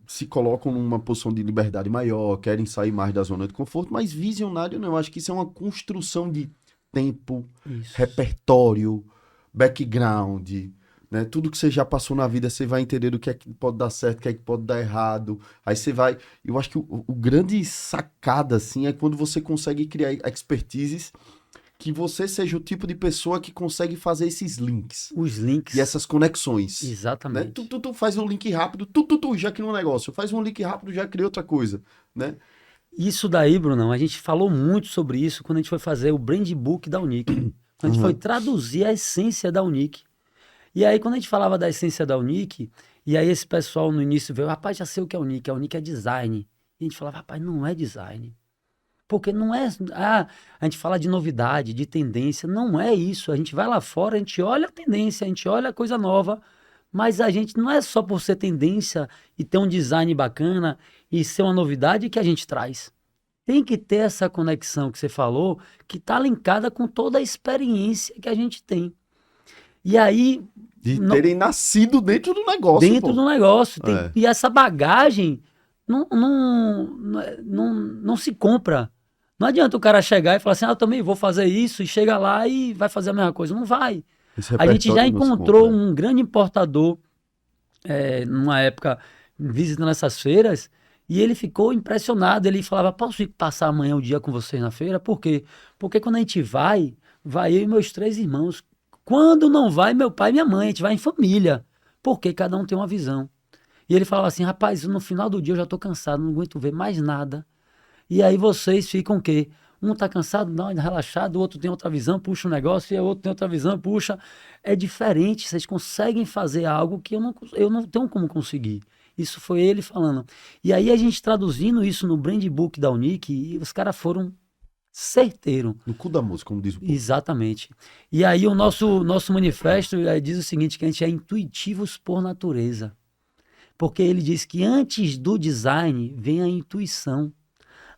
se colocam numa posição de liberdade maior, querem sair mais da zona de conforto, mas visionário não. Eu acho que isso é uma construção de tempo, Isso. repertório, background, né? Tudo que você já passou na vida, você vai entender o que é que pode dar certo, o que é que pode dar errado. Aí você vai... Eu acho que o grande sacada, assim, é quando você consegue criar expertises que você seja o tipo de pessoa que consegue fazer esses links. Os links. E essas conexões. Exatamente. Né? Tu faz um link rápido, já criou um negócio. Faz um link rápido, já criou outra coisa, né? Isso daí, Brunão, a gente falou muito sobre isso quando a gente foi fazer o brand book da Unique. Quando a gente foi traduzir a essência da Unique. E aí, quando a gente falava da essência da Unique, e aí esse pessoal no início veio, rapaz, já sei o que é a Unique é design. E a gente falava, rapaz, não é design. Porque não é... a gente fala de novidade, de tendência, não é isso. A gente vai lá fora, a gente olha a tendência, a gente olha a coisa nova, mas a gente não é só por ser tendência e ter um design bacana e ser uma novidade que a gente traz. Tem que ter essa conexão que você falou, que está linkada com toda a experiência que a gente tem. E aí... De terem nascido dentro do negócio, dentro do negócio. E essa bagagem não se compra. Não adianta o cara chegar e falar assim, eu também vou fazer isso, e chega lá e vai fazer a mesma coisa. Não vai. A gente já encontrou um grande importador, numa época, visitando essas feiras, e ele ficou impressionado. Ele falava, posso ir passar amanhã o dia com vocês na feira? Por quê? Porque quando a gente vai eu e meus 3 irmãos. Quando não vai, meu pai e minha mãe, a gente vai em família. Porque cada um tem uma visão. E ele falava assim, rapaz, no final do dia eu já tô cansado, não aguento ver mais nada. E aí vocês ficam o quê? Um tá cansado, dá uma relaxada, o outro tem outra visão, puxa o negócio, e o outro tem outra visão, puxa. É diferente, vocês conseguem fazer algo que eu não tenho como conseguir. Isso foi ele falando. E aí a gente traduzindo isso no brand book da Unique, e os caras foram certeiros. No cu da música, como diz o povo. Exatamente. E aí o nosso manifesto diz o seguinte, que a gente é intuitivos por natureza. Porque ele diz que antes do design vem a intuição.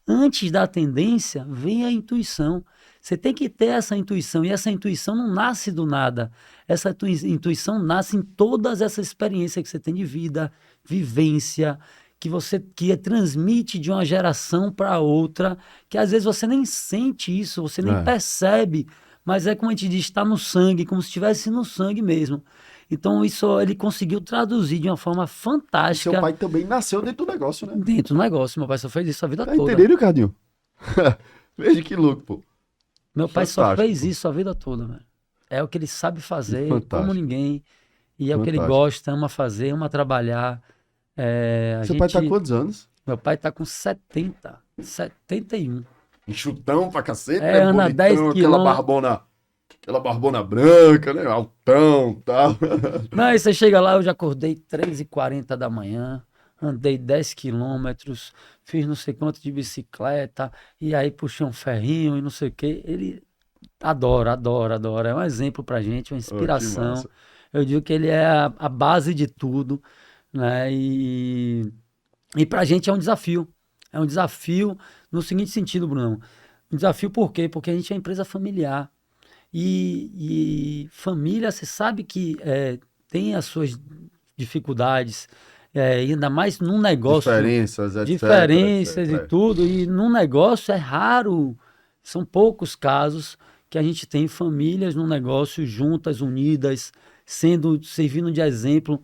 Antes da tendência vem a intuição. Você tem que ter essa intuição, e essa intuição não nasce do nada. Essa intuição nasce em todas essas experiências que você tem de vida, vivência, que transmite de uma geração para outra, que às vezes você nem sente isso, você nem percebe, mas é como a gente diz, está no sangue, como se estivesse no sangue mesmo. Então isso ele conseguiu traduzir de uma forma fantástica. Seu pai também nasceu dentro do negócio, né? Dentro do negócio, meu pai só fez isso a vida Tá toda. entendendo, Ricardinho? Veja que louco, pô. Meu pai só Fantástico, fez pô. isso a vida toda, velho. É o que ele sabe fazer, Fantástico. como ninguém. E é o que ele Fantástico. gosta, ama fazer, ama trabalhar. Seu pai tá com quantos anos? Meu pai tá com 71. Enxutão pra cacete, É, anda bonitão, 10 aquela barbona branca, né? Altão e tal. Não, aí você chega lá, eu já acordei 3h40 da manhã, andei 10 quilômetros, fiz não sei quanto de bicicleta, e aí puxei um ferrinho e não sei o quê. Ele adora. É um exemplo pra gente, uma Que inspiração. massa. Eu digo que ele é a base de tudo, né? E pra gente é um desafio. É um desafio no seguinte sentido, Bruno. Um desafio por quê? Porque a gente é uma empresa familiar. E família, você sabe que tem as suas dificuldades, ainda mais num negócio. Diferenças, etc. Diferenças etc. e tudo. E num negócio é raro, são poucos casos que a gente tem famílias num negócio juntas, unidas, servindo de exemplo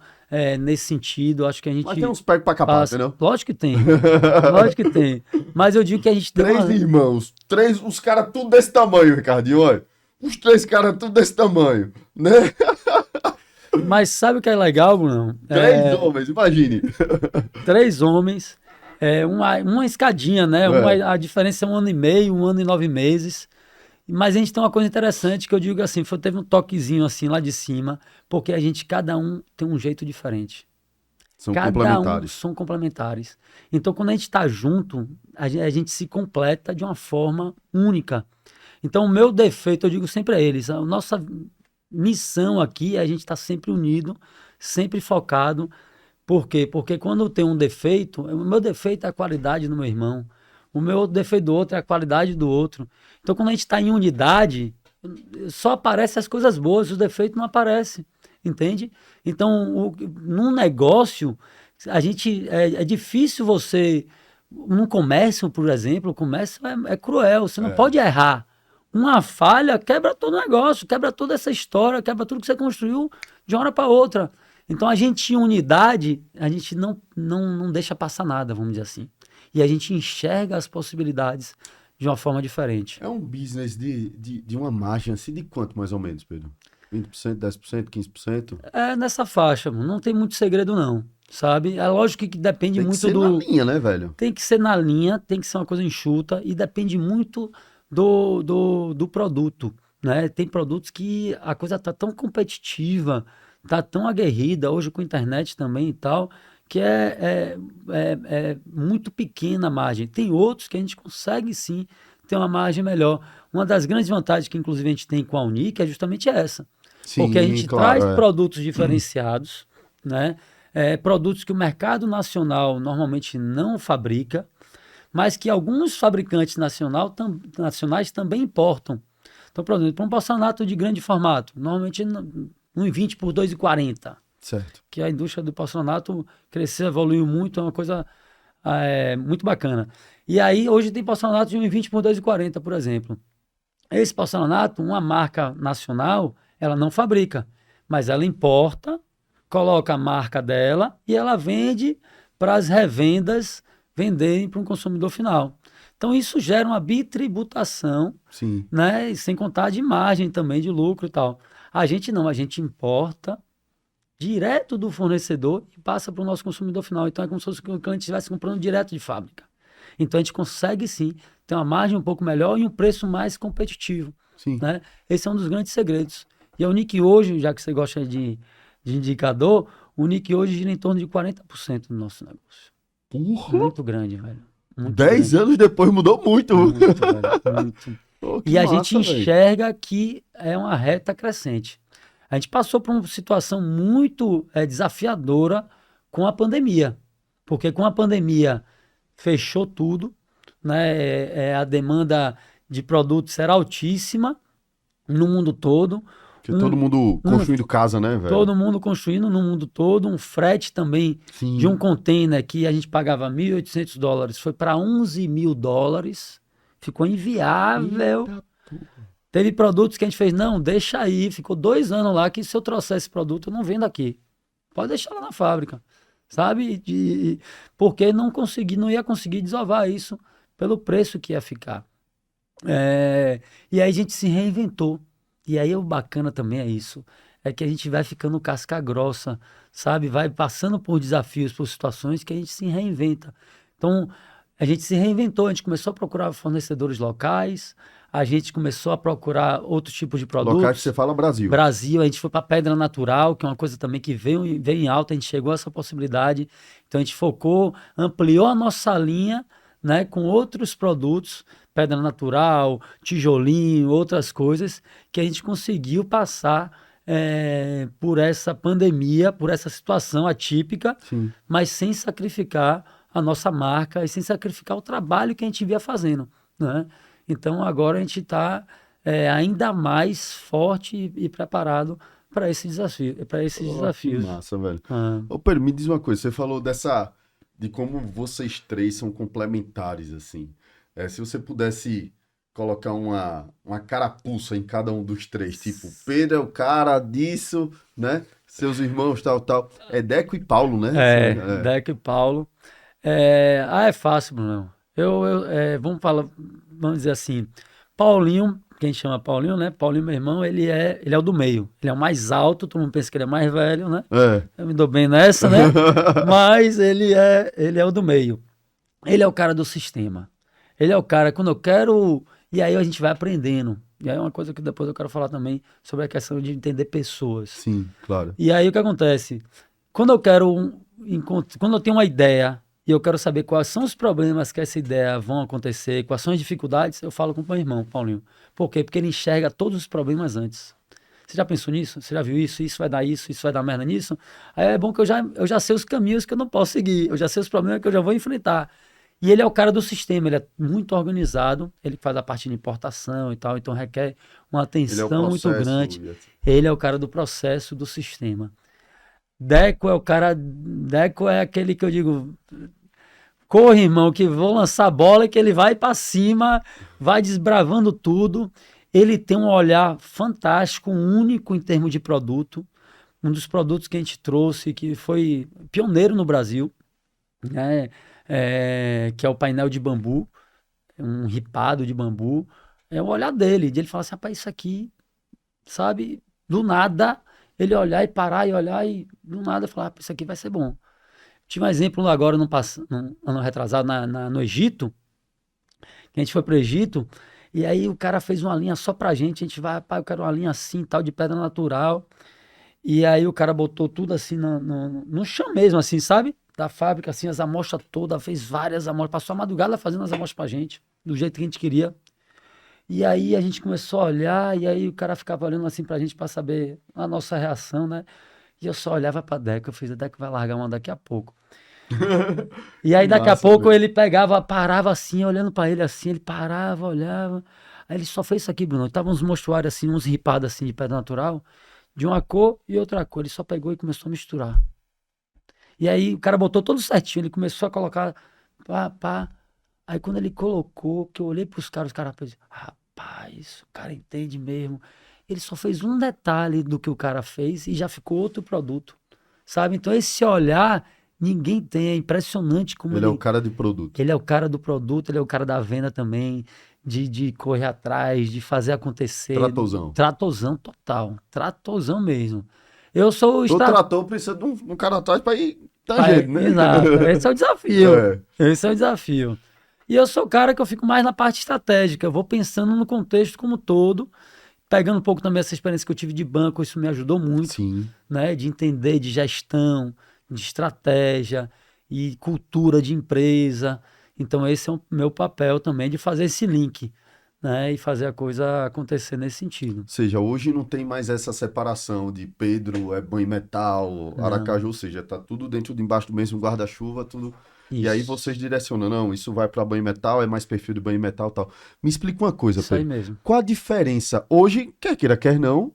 nesse sentido. Acho que a gente Mas tem uns pés pra capar, passa. entendeu? Lógico que tem. Lógico que tem. Mas eu digo que a gente tem Três irmãos, os caras tudo desse tamanho, Ricardinho, olha. Os 3 caras tudo desse tamanho, né? Mas sabe o que é legal, Bruno? 3 homens, imagine. 3 homens, uma escadinha, né? A diferença é 1 ano e meio, 1 ano e 9 meses. Mas a gente tem uma coisa interessante que eu digo assim, teve um toquezinho assim lá de cima, porque cada um tem um jeito diferente. São Cada complementares. são complementares. Então, quando a gente está junto, a gente se completa de uma forma única. Então, o meu defeito, eu digo sempre a eles, a nossa missão aqui é a gente estar sempre unido, sempre focado. Por quê? Porque quando eu tenho um defeito, o meu defeito é a qualidade do meu irmão. O meu defeito do outro é a qualidade do outro. Então, quando a gente está em unidade, só aparecem as coisas boas, os defeitos não aparecem. Entende? Então, num negócio, é difícil você... Num comércio, por exemplo, o comércio é cruel, você não pode errar. Uma falha quebra todo o negócio, quebra toda essa história, quebra tudo que você construiu de uma hora para outra. Então, a gente em unidade, a gente não deixa passar nada, vamos dizer assim. E a gente enxerga as possibilidades de uma forma diferente. É um business de uma margem assim de quanto mais ou menos, Pedro? 20%, 10%, 15%? É nessa faixa, mano. Não tem muito segredo não, sabe? É lógico que depende Tem que muito ser na linha, né, velho? Tem que ser na linha, tem que ser uma coisa enxuta e depende muito do produto, né? Tem produtos que a coisa tá tão competitiva, tá tão aguerrida, hoje com a internet também e tal, que é muito pequena a margem. Tem outros que a gente consegue sim ter uma margem melhor. Uma das grandes vantagens que inclusive a gente tem com a Unique é justamente essa. Sim, Porque a gente claro, traz produtos diferenciados, né? Produtos que o mercado nacional normalmente não fabrica, mas que alguns fabricantes nacionais também importam. Então, por exemplo, um porcelanato de grande formato, normalmente 1,20 por 2,40. Certo. Que a indústria do porcelanato cresceu, evoluiu muito, é uma coisa muito bacana. E aí, hoje tem porcelanato de 1,20 por 2,40, por exemplo. Esse porcelanato, uma marca nacional, ela não fabrica, mas ela importa, coloca a marca dela e ela vende para as revendas venderem para um consumidor final. Então, isso gera uma bitributação, Sim. né? E sem contar de margem também, de lucro e tal. A gente não, a gente importa direto do fornecedor e passa para o nosso consumidor final. Então, é como se o cliente estivesse comprando direto de fábrica. Então a gente consegue sim ter uma margem um pouco melhor e um preço mais competitivo, Sim. né? Esse é um dos grandes segredos. E a Unique hoje, já que você gosta de indicador, o Unique hoje gira em torno de 40% do nosso negócio. Porra! Muito grande, velho. Muito 10 grande. anos depois mudou muito. Muito, velho. Muito. Pô, que E a massa, gente velho. enxerga que é uma reta crescente. A gente passou por uma situação muito desafiadora com a pandemia. Porque com a pandemia fechou tudo, né? A demanda de produtos era altíssima no mundo todo. Porque todo mundo construindo casa, né, velho? Todo mundo construindo no mundo todo. Um frete também Sim. de um container que a gente pagava $1.800 foi para $11.000. Ficou inviável. Eita porra. Teve produtos que a gente fez, não, deixa aí. Ficou 2 anos lá que se eu trouxer esse produto, eu não vendo aqui. Pode deixar lá na fábrica, sabe? Porque não ia conseguir desovar isso pelo preço que ia ficar. E aí a gente se reinventou. E aí o bacana também é isso. É que a gente vai ficando casca grossa, sabe? Vai passando por desafios, por situações que a gente se reinventa. Então, a gente se reinventou, a gente começou a procurar fornecedores locais, a gente começou a procurar outros tipos de produtos. Locais que você fala Brasil. Brasil, a gente foi para pedra natural, que é uma coisa também que veio em alta, a gente chegou a essa possibilidade. Então a gente focou, ampliou a nossa linha, né, com outros produtos, pedra natural, tijolinho, outras coisas, que a gente conseguiu passar por essa pandemia, por essa situação atípica, Sim. mas sem sacrificar a nossa marca e sem sacrificar o trabalho que a gente via fazendo, né? Então agora a gente está ainda mais forte e preparado para esse desafio, para esses desafios. Que massa, velho. Ah. Ô, Pedro, me diz uma coisa, você falou de como vocês três são complementares, assim. Se você pudesse colocar uma carapuça em cada um dos três, tipo, Pedro é o cara disso, né? Seus irmãos, tal. É Deco e Paulo, né? Deco e Paulo. É fácil, Bruno. Vamos dizer assim, Paulinho, quem chama Paulinho, né? Paulinho, meu irmão, ele é o do meio. Ele é o mais alto, todo mundo pensa que ele é mais velho, né? Eu me dou bem nessa, né? Mas ele é o do meio. Ele é o cara do sistema. Ele é o cara, quando eu quero... E aí a gente vai aprendendo. E aí é uma coisa que depois eu quero falar também sobre a questão de entender pessoas. Sim, claro. E aí o que acontece? Quando eu tenho uma ideia e eu quero saber quais são os problemas que essa ideia vão acontecer, quais são as dificuldades, eu falo com o meu irmão, Paulinho. Por quê? Porque ele enxerga todos os problemas antes. Você já pensou nisso? Você já viu isso? Isso vai dar isso? Isso vai dar merda nisso? Aí é bom que eu já sei os caminhos que eu não posso seguir. Eu já sei os problemas que eu já vou enfrentar. E ele é o cara do sistema, ele é muito organizado, ele faz a parte de importação e tal, então requer uma atenção muito grande. Ele é o cara do processo, do sistema. Deco é aquele que eu digo, corre, irmão, que vou lançar a bola e que ele vai para cima, vai desbravando tudo. Ele tem um olhar fantástico, único em termos de produto. Um dos produtos que a gente trouxe, que foi pioneiro no Brasil, né? Que é o painel de bambu, um ripado de bambu. É o olhar dele, de ele falar assim, rapaz, isso aqui, sabe, do nada, ele olhar e parar e olhar e do nada falar, isso aqui vai ser bom. Tive um exemplo agora no ano retrasado no Egito, que a gente foi para o Egito, e aí o cara fez uma linha só pra gente, a gente vai, rapaz, eu quero uma linha assim, tal, de pedra natural, e aí o cara botou tudo assim no chão mesmo, assim, sabe? Da fábrica, assim, as amostras todas, fez várias amostras, passou a madrugada fazendo as amostras pra gente, do jeito que a gente queria. E aí a gente começou a olhar, e aí o cara ficava olhando assim pra gente pra saber a nossa reação, né? E eu só olhava pra Deco, eu fiz, a Deco vai largar uma daqui a pouco. E aí daqui a pouco ele parava assim, olhando pra ele assim, ele parava, olhava. Aí ele só fez isso aqui, Bruno, tava uns mostruários assim, uns ripados assim de pedra natural, de uma cor e outra cor, ele só pegou e começou a misturar. E aí o cara botou tudo certinho, ele começou a colocar, pá. Aí quando ele colocou, que eu olhei pros caras, os caras pensaram, rapaz, o cara entende mesmo. Ele só fez um detalhe do que o cara fez e já ficou outro produto, sabe? Então esse olhar, ninguém tem, é impressionante como ele é o cara de produto. Ele é o cara do produto, ele é o cara da venda também, de correr atrás, de fazer acontecer. Tratozão. Tratozão total, tratozão mesmo. Eu sou o Todo trator precisa de um cara atrás para ir dar jeito, né? Exato, esse é o desafio. Esse é o desafio. E eu sou o cara que eu fico mais na parte estratégica, eu vou pensando no contexto como um todo, pegando um pouco também essa experiência que eu tive de banco, isso me ajudou muito, Sim. né, de entender de gestão, de estratégia e cultura de empresa. Então esse é o meu papel também de fazer esse link, né, e fazer a coisa acontecer nesse sentido. Ou seja, hoje não tem mais essa separação de Pedro é banho metal, Não, Aracaju, ou seja, tá tudo dentro de embaixo do mesmo guarda-chuva, tudo. E aí isso, vocês direcionam, não, isso vai para banho metal, é mais perfil de banho metal, tal. Me explica uma coisa, isso aí Pedro. mesmo. Qual a diferença hoje, quer queira, quer não,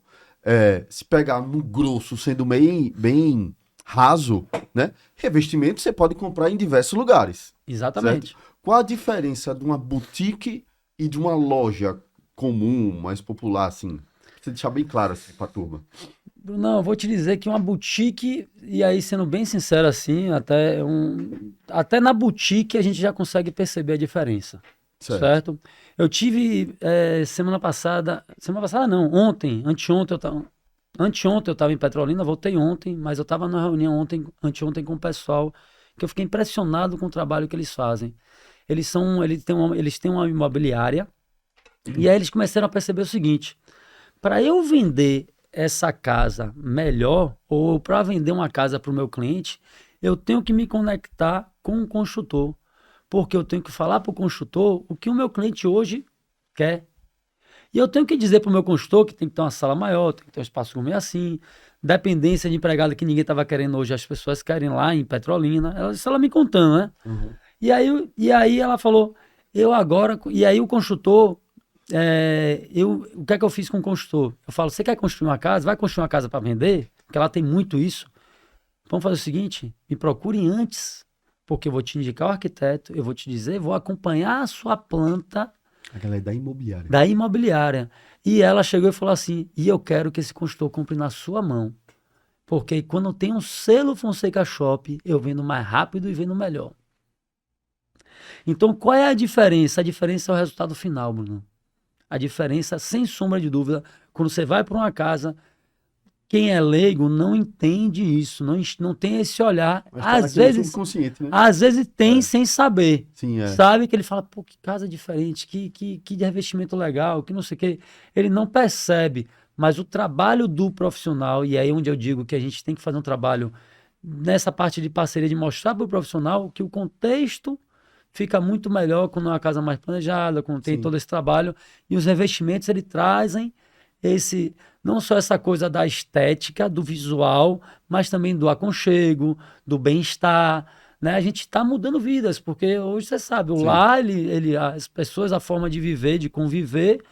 se pegar no grosso, sendo bem raso, né? Revestimento você pode comprar em diversos lugares, certo? Exatamente. Qual a diferença de uma boutique e de uma loja comum, mais popular, assim? Precisa deixar bem claro assim pra turma. Não, eu vou te dizer que uma boutique, e aí sendo bem sincero assim, até na boutique a gente já consegue perceber a diferença, Certo. certo? Eu tive semana passada não, anteontem eu estava em Petrolina, voltei ontem, mas eu estava numa reunião anteontem com o pessoal, que eu fiquei impressionado com o trabalho que eles fazem. Eles têm uma imobiliária, e aí eles começaram a perceber o seguinte: para eu vender essa casa melhor, ou para vender uma casa para o meu cliente, eu tenho que me conectar com o construtor. Porque eu tenho que falar para o construtor o que o meu cliente hoje quer. E eu tenho que dizer para o meu construtor que tem que ter uma sala maior, tem que ter um espaço meio assim, dependência de empregado que ninguém estava querendo hoje, as pessoas querem lá em Petrolina. Ela me contando, né? Uhum. E aí ela falou, eu agora. E aí o construtor, o que é que eu fiz com o construtor? Eu falo, você quer construir uma casa? Vai construir uma casa para vender? Porque ela tem muito isso. Vamos fazer o seguinte, me procure antes, porque eu vou te indicar o arquiteto, eu vou te dizer, vou acompanhar a sua planta A galera da imobiliária. da imobiliária. E ela chegou e falou assim, e eu quero que esse construtor compre na sua mão. Porque quando tem um selo Fonseca Shop, eu vendo mais rápido e vendo melhor. Então, qual é a diferença? A diferença é o resultado final, Bruno. A diferença, sem sombra de dúvida, quando você vai para uma casa, quem é leigo não entende isso, não tem esse olhar. Mas tá aqui no subconsciente, né? Às vezes tem É. sem saber. Sim, é. Sabe que ele fala, pô, que casa diferente, que de revestimento legal, que não sei o quê. Ele não percebe, mas o trabalho do profissional, e é aí onde eu digo que a gente tem que fazer um trabalho nessa parte de parceria, de mostrar para o profissional que o contexto fica muito melhor quando é uma casa mais planejada, quando tem Sim. todo esse trabalho. E os revestimentos, eles trazem não só essa coisa da estética, do visual, mas também do aconchego, do bem-estar, né? A gente está mudando vidas, porque hoje você sabe, o Sim. lar, as pessoas, a forma de viver, de conviver,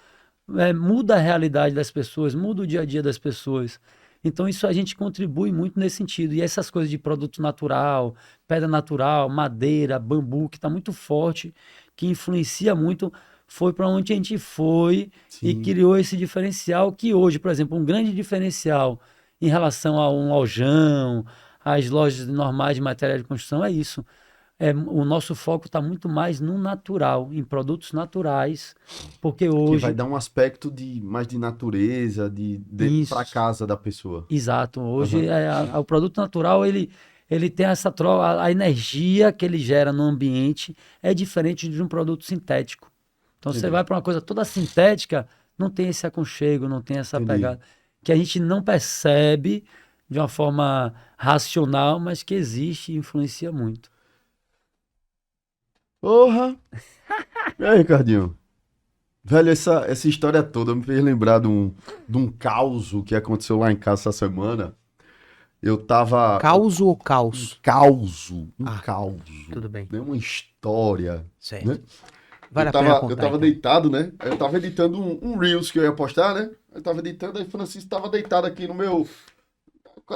muda a realidade das pessoas, muda o dia a dia das pessoas. Então, isso a gente contribui muito nesse sentido. E essas coisas de produto natural, pedra natural, madeira, bambu, que está muito forte, que influencia muito, foi para onde a gente foi e Sim. criou esse diferencial que hoje, por exemplo, um grande diferencial em relação a um lojão, às lojas normais de material de construção, é isso. O nosso foco está muito mais no natural, em produtos naturais, porque Que vai hoje. dar um aspecto mais de natureza, de para Isso. casa da pessoa. Exato. Hoje Aham. o produto natural ele tem essa troca, a energia que ele gera no ambiente é diferente de um produto sintético. Então você Entendi. vai para uma coisa toda sintética, não tem esse aconchego, não tem essa Entendi. pegada que a gente não percebe de uma forma racional, mas que existe e influencia muito. Porra! E aí, Ricardinho? Velho, essa história toda me fez lembrar de um caos que aconteceu lá em casa essa semana. Eu tava. Caos ou caos? Um Ah, caos. tudo bem. Né? Uma história. Certo. Né? Vale Eu a pena tava, contar, eu tava então. deitado, né? Eu tava editando um Reels que eu ia postar, né? Eu tava editando, aí o Francisco tava deitado aqui no meu.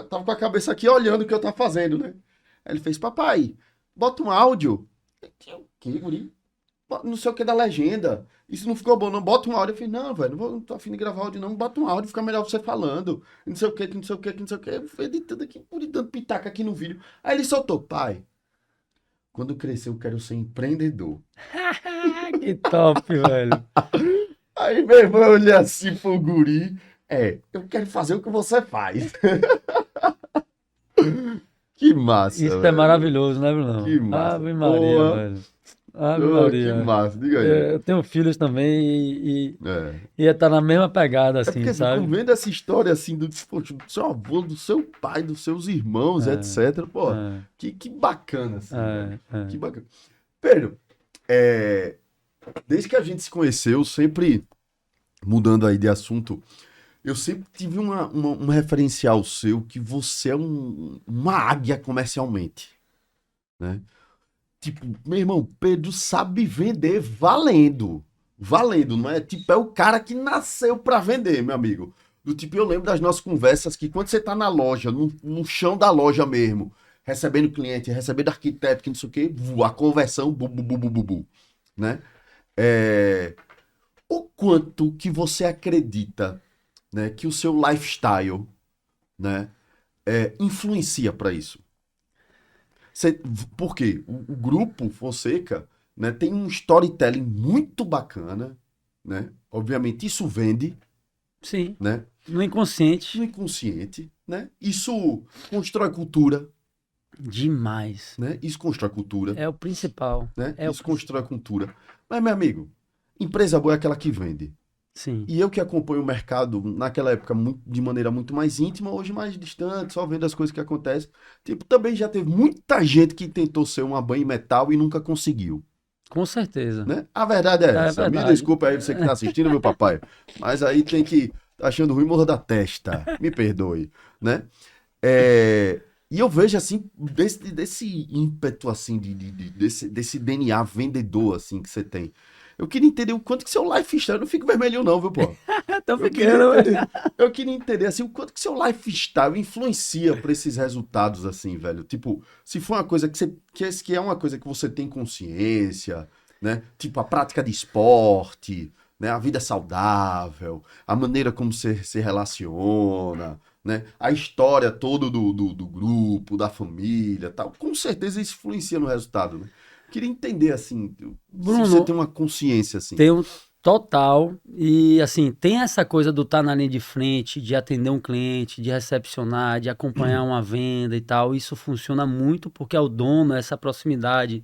Tava com a cabeça aqui olhando o que eu tava fazendo, né? Aí ele fez, papai, bota um áudio. Eu, o quê, guri? Não sei o que da legenda. Isso não ficou bom, não. Bota um áudio. Eu falei, não, velho, não tô afim de gravar áudio, não. Bota um áudio, fica melhor você falando. Não sei o que, não sei o que, não sei o que. Eu fui editando aqui, dando pitaca aqui no vídeo. Aí ele soltou, pai, quando crescer eu quero ser empreendedor. Que top, velho. Aí, meu irmão, eu olhei assim pro guri. Eu quero fazer o que você faz. Que massa, Isso é velho. maravilhoso, né, Bruno? Que massa. Ave Maria, Porra. velho. Ave Oh, que Maria. massa, diga aí. Eu tenho filhos também É. e tá na mesma pegada, É porque assim, assim, sabe? vendo essa história assim poxa, do seu avô, do seu pai, dos seus irmãos, etc. Pô, É, que bacana, assim, velho. Que é. bacana. Pedro, é, desde que a gente se conheceu, sempre mudando aí de assunto, eu sempre tive um referencial seu que você é uma águia comercialmente, né? Tipo, meu irmão, Pedro sabe vender valendo. Valendo, não é? Tipo, é o cara que nasceu pra vender, meu amigo. Do tipo, eu lembro das nossas conversas que quando você tá na loja, no chão da loja mesmo, recebendo cliente, recebendo arquiteto, que não sei o quê, a conversão, bu, né? É, o quanto que você acredita, né, que o seu lifestyle, né, influencia para isso? Você, por quê? O grupo Fonseca, né, tem um storytelling muito bacana, né? Obviamente isso vende, Sim, né? no No inconsciente, inconsciente, né? Isso constrói cultura, demais. né? Isso constrói cultura, É o principal. né? É o Isso constrói principal. cultura. Mas, meu amigo, empresa boa é aquela que vende. Sim, E eu que acompanho o mercado naquela época de maneira muito mais íntima, hoje mais distante, só vendo as coisas que acontecem. Tipo, também já teve muita gente que tentou ser uma banha em metal e nunca conseguiu, com certeza. né? A verdade é É essa. Me verdade. desculpa aí você que tá assistindo, meu papai. Mas aí tem que tá achando ruim morro da testa. Me perdoe, né? É, e eu vejo assim, desse ímpeto assim, desse DNA vendedor assim que você tem. Eu queria entender o quanto que seu lifestyle, eu não fico vermelho não, viu, pô? Tô Eu queria ficando. entender, eu queria entender assim, o quanto que seu lifestyle influencia para esses resultados assim, velho. Tipo, se for uma coisa que é uma coisa que você tem consciência, né? Tipo a prática de esporte, né? A vida saudável, a maneira como você se relaciona, né? A história toda do grupo, da família, tal. Com certeza isso influencia no resultado, né? Queria entender assim, se você Bruno, tem uma consciência assim. tem um total. E assim, tem essa coisa do estar na linha de frente, de atender um cliente, de recepcionar, de acompanhar uma venda e tal. Isso funciona muito porque é o dono, essa proximidade.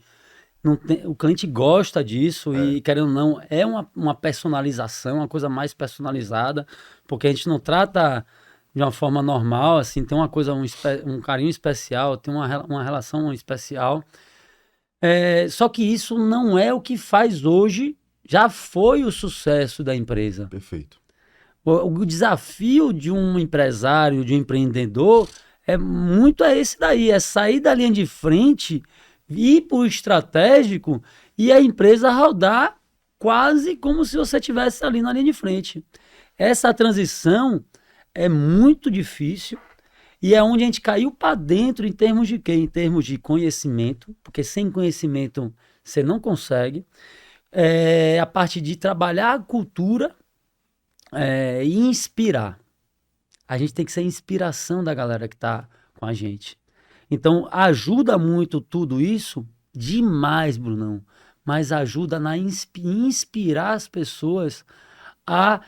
Não tem, o cliente gosta disso É, e, querendo ou não, é uma personalização, uma coisa mais personalizada, porque a gente não trata de uma forma normal, assim, tem uma coisa, um carinho especial, tem uma relação especial. Só que isso não é o que faz hoje, já foi o sucesso da empresa. perfeito. O desafio de um empresário, de um empreendedor, é esse daí, é sair da linha de frente, ir para o estratégico e a empresa rodar quase como se você estivesse ali na linha de frente. Essa transição é muito difícil e é onde a gente caiu para dentro em termos de quê? Em termos de conhecimento, porque sem conhecimento você não consegue. A parte de trabalhar a cultura e inspirar. A gente tem que ser a inspiração da galera que está com a gente. Então, ajuda muito tudo isso demais, Brunão. Mas ajuda na inspirar as pessoas a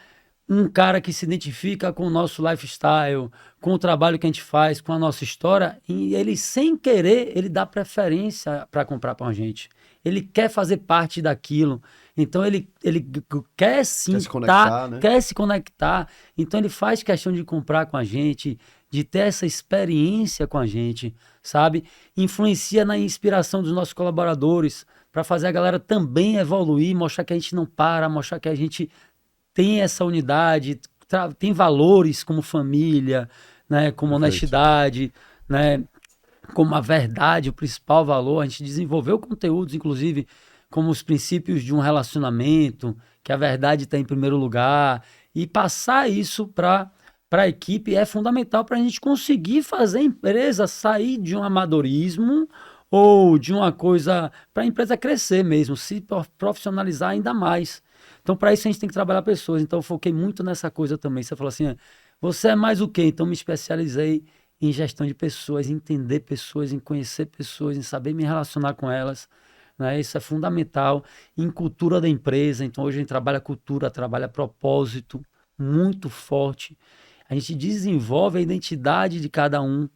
um cara que se identifica com o nosso lifestyle, com o trabalho que a gente faz, com a nossa história, e ele, sem querer, ele dá preferência para comprar com a gente. Ele quer fazer parte daquilo. Então ele quer sim Quer se conectar, né? quer se conectar. Então ele faz questão de comprar com a gente, de ter essa experiência com a gente, sabe? Influencia na inspiração dos nossos colaboradores, para fazer a galera também evoluir, mostrar que a gente não para, mostrar que a gente tem essa unidade, tem valores como família, né, como Perfeito. honestidade, né, como a verdade, o principal valor. A gente desenvolveu conteúdos, inclusive, como os princípios de um relacionamento, que a verdade está em primeiro lugar, e passar isso para a equipe é fundamental para a gente conseguir fazer a empresa sair de um amadorismo ou de uma coisa, para a empresa crescer mesmo, se profissionalizar ainda mais. Então, para isso, a gente tem que trabalhar pessoas. Então, eu foquei muito nessa coisa também. Você falou assim, você é mais o quê? Então, me especializei em gestão de pessoas, em entender pessoas, em conhecer pessoas, em saber me relacionar com elas, né? Isso é fundamental. Em cultura da empresa. Então, hoje a gente trabalha cultura, trabalha propósito muito forte. A gente desenvolve a identidade de cada um,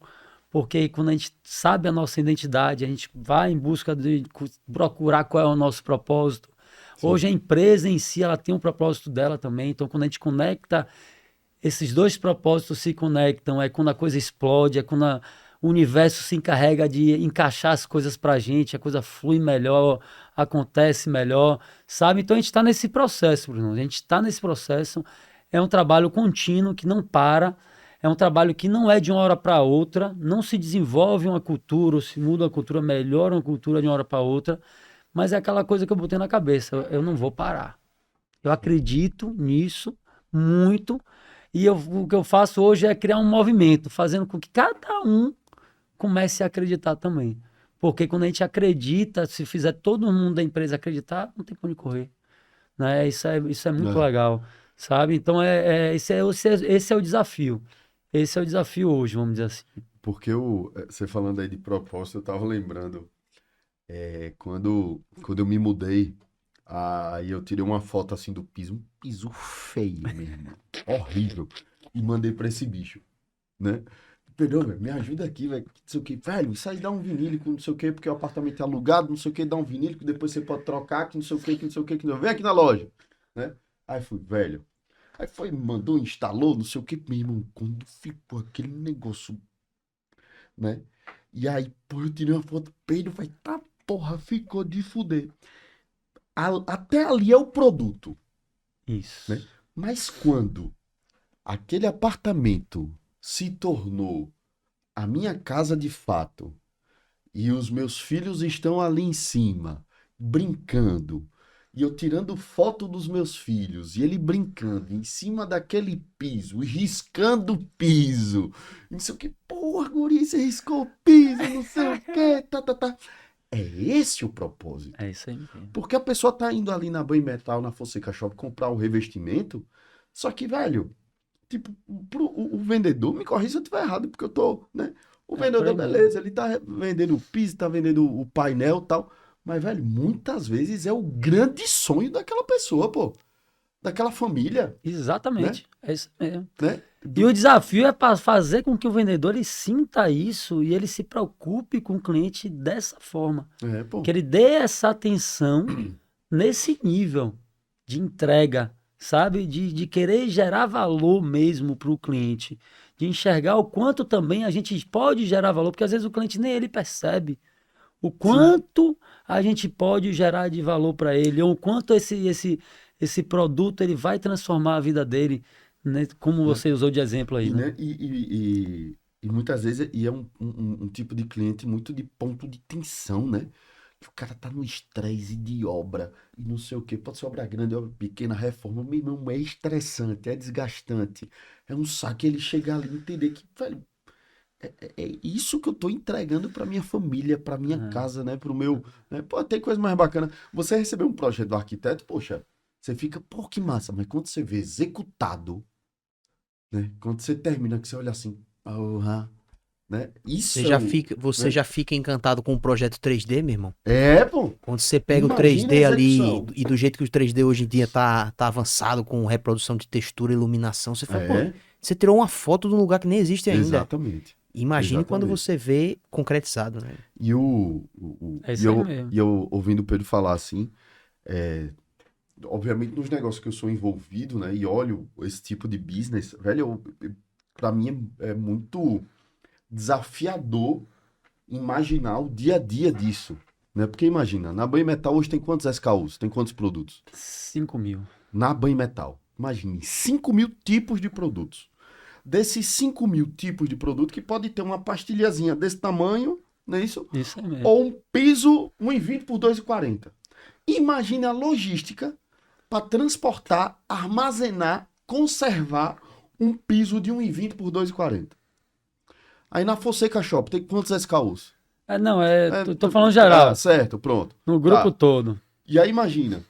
porque quando a gente sabe a nossa identidade, a gente vai em busca de procurar qual é o nosso propósito. Sim. Hoje a empresa em si, ela tem um propósito dela também, então quando a gente conecta, esses dois propósitos se conectam, é quando a coisa explode, é quando o universo se encarrega de encaixar as coisas pra gente, a coisa flui melhor, acontece melhor, sabe? Então a gente está nesse processo, Bruno, a gente está nesse processo, é um trabalho contínuo que não para, é um trabalho que não é de uma hora para outra, não se desenvolve uma cultura, ou se muda a cultura, melhora uma cultura de uma hora para outra, mas é aquela coisa que eu botei na cabeça, eu não vou parar. Eu acredito nisso muito, e o que eu faço hoje é criar um movimento, fazendo com que cada um comece a acreditar também. Porque quando a gente acredita, se fizer todo mundo da empresa acreditar, não tem pra onde correr. Né? Isso é muito legal, sabe? Então, esse é o desafio. Esse é o desafio hoje, vamos dizer assim. Porque você falando aí de propósito, eu tava lembrando, quando eu me mudei, aí eu tirei uma foto assim do piso, um piso feio mesmo, horrível, e mandei pra esse bicho, né? Entendeu, velho? Me ajuda aqui, velho. Não sei o que. Velho, isso aí dá um vinílico, não sei o que, porque o apartamento é alugado, não sei o que, dá um vinílico, depois você pode trocar, que não sei o que, que não sei o que, que não. Vem aqui na loja, né? Aí fui, velho. Aí foi, mandou, instalou, não sei o que, meu irmão, quando ficou aquele negócio, né? E aí, pô, eu tirei uma foto, Pedro, vai, tá, porra, ficou de fuder. Até ali é o produto, Isso. né? Mas quando aquele apartamento se tornou a minha casa de fato, e os meus filhos estão ali em cima, brincando, e eu tirando foto dos meus filhos, e ele brincando em cima daquele piso, e riscando o piso, não sei o que, porra, guri, você riscou o piso, não sei o que, tá. É esse o propósito. É isso aí mesmo. Porque a pessoa tá indo ali na Banho Metal, na Fonseca Shop, comprar o revestimento, só que, velho, tipo, o vendedor, me corrija se eu estiver errado, porque eu tô, né? O vendedor, por aí mesmo. beleza, ele tá vendendo o piso, tá vendendo o painel e tal. Mas, velho, muitas vezes é o grande sonho daquela pessoa, pô. Daquela família, Exatamente. É isso mesmo. né? E o desafio é para fazer com que o vendedor ele sinta isso e ele se preocupe com o cliente dessa forma. Pô. Que ele dê essa atenção nesse nível de entrega, sabe? De querer gerar valor mesmo para o cliente. De enxergar o quanto também a gente pode gerar valor, porque às vezes o cliente nem ele percebe o quanto a gente pode gerar de valor para ele, ou o quanto esse produto ele vai transformar a vida dele, né? Como você usou de exemplo aí, E, né? né, e muitas vezes é um tipo de cliente muito de ponto de tensão, né? Que o cara tá no estresse de obra e não sei o quê. Pode ser obra grande, obra pequena, reforma. Meu irmão, é estressante, é desgastante. É um saco ele chegar ali e entender que, velho, é isso que eu tô entregando pra minha família, pra minha casa, né? Pro meu. Né? Pô, tem coisa mais bacana. Você recebeu um projeto do arquiteto, poxa, você fica, pô, que massa, mas quando você vê executado, né? Quando você termina, que você olha assim, porra, né? Isso Você né? já fica encantado com o projeto 3D, meu irmão? Pô. Quando você pega o Imagina 3D a ali execução. e do jeito que o 3D hoje em dia tá avançado com reprodução de textura, iluminação, você fala, pô, você tirou uma foto de um lugar que nem existe ainda. Exatamente. Imagine quando Exatamente. você vê concretizado, né? E É isso aí mesmo. e eu ouvindo o Pedro falar assim, obviamente nos negócios que eu sou envolvido, né, e olho esse tipo de business, velho, para mim é muito desafiador imaginar o dia a dia disso, né? Porque imagina, na Banho Metal hoje tem quantos SKUs? Tem quantos produtos? 5.000. Na Banho Metal, imagine, 5.000 tipos de produtos. Desses 5.000 tipos de produto, que pode ter uma pastilhazinha desse tamanho, não é isso? Isso aí mesmo. Ou um piso 1,20 por 2,40. Imagine a logística para transportar, armazenar, conservar um piso de 1,20 por 2,40. Aí na Fonseca Shop tem quantos SKUs? Não, tô falando geral. Certo, pronto. No grupo Tá. todo. E aí imagina,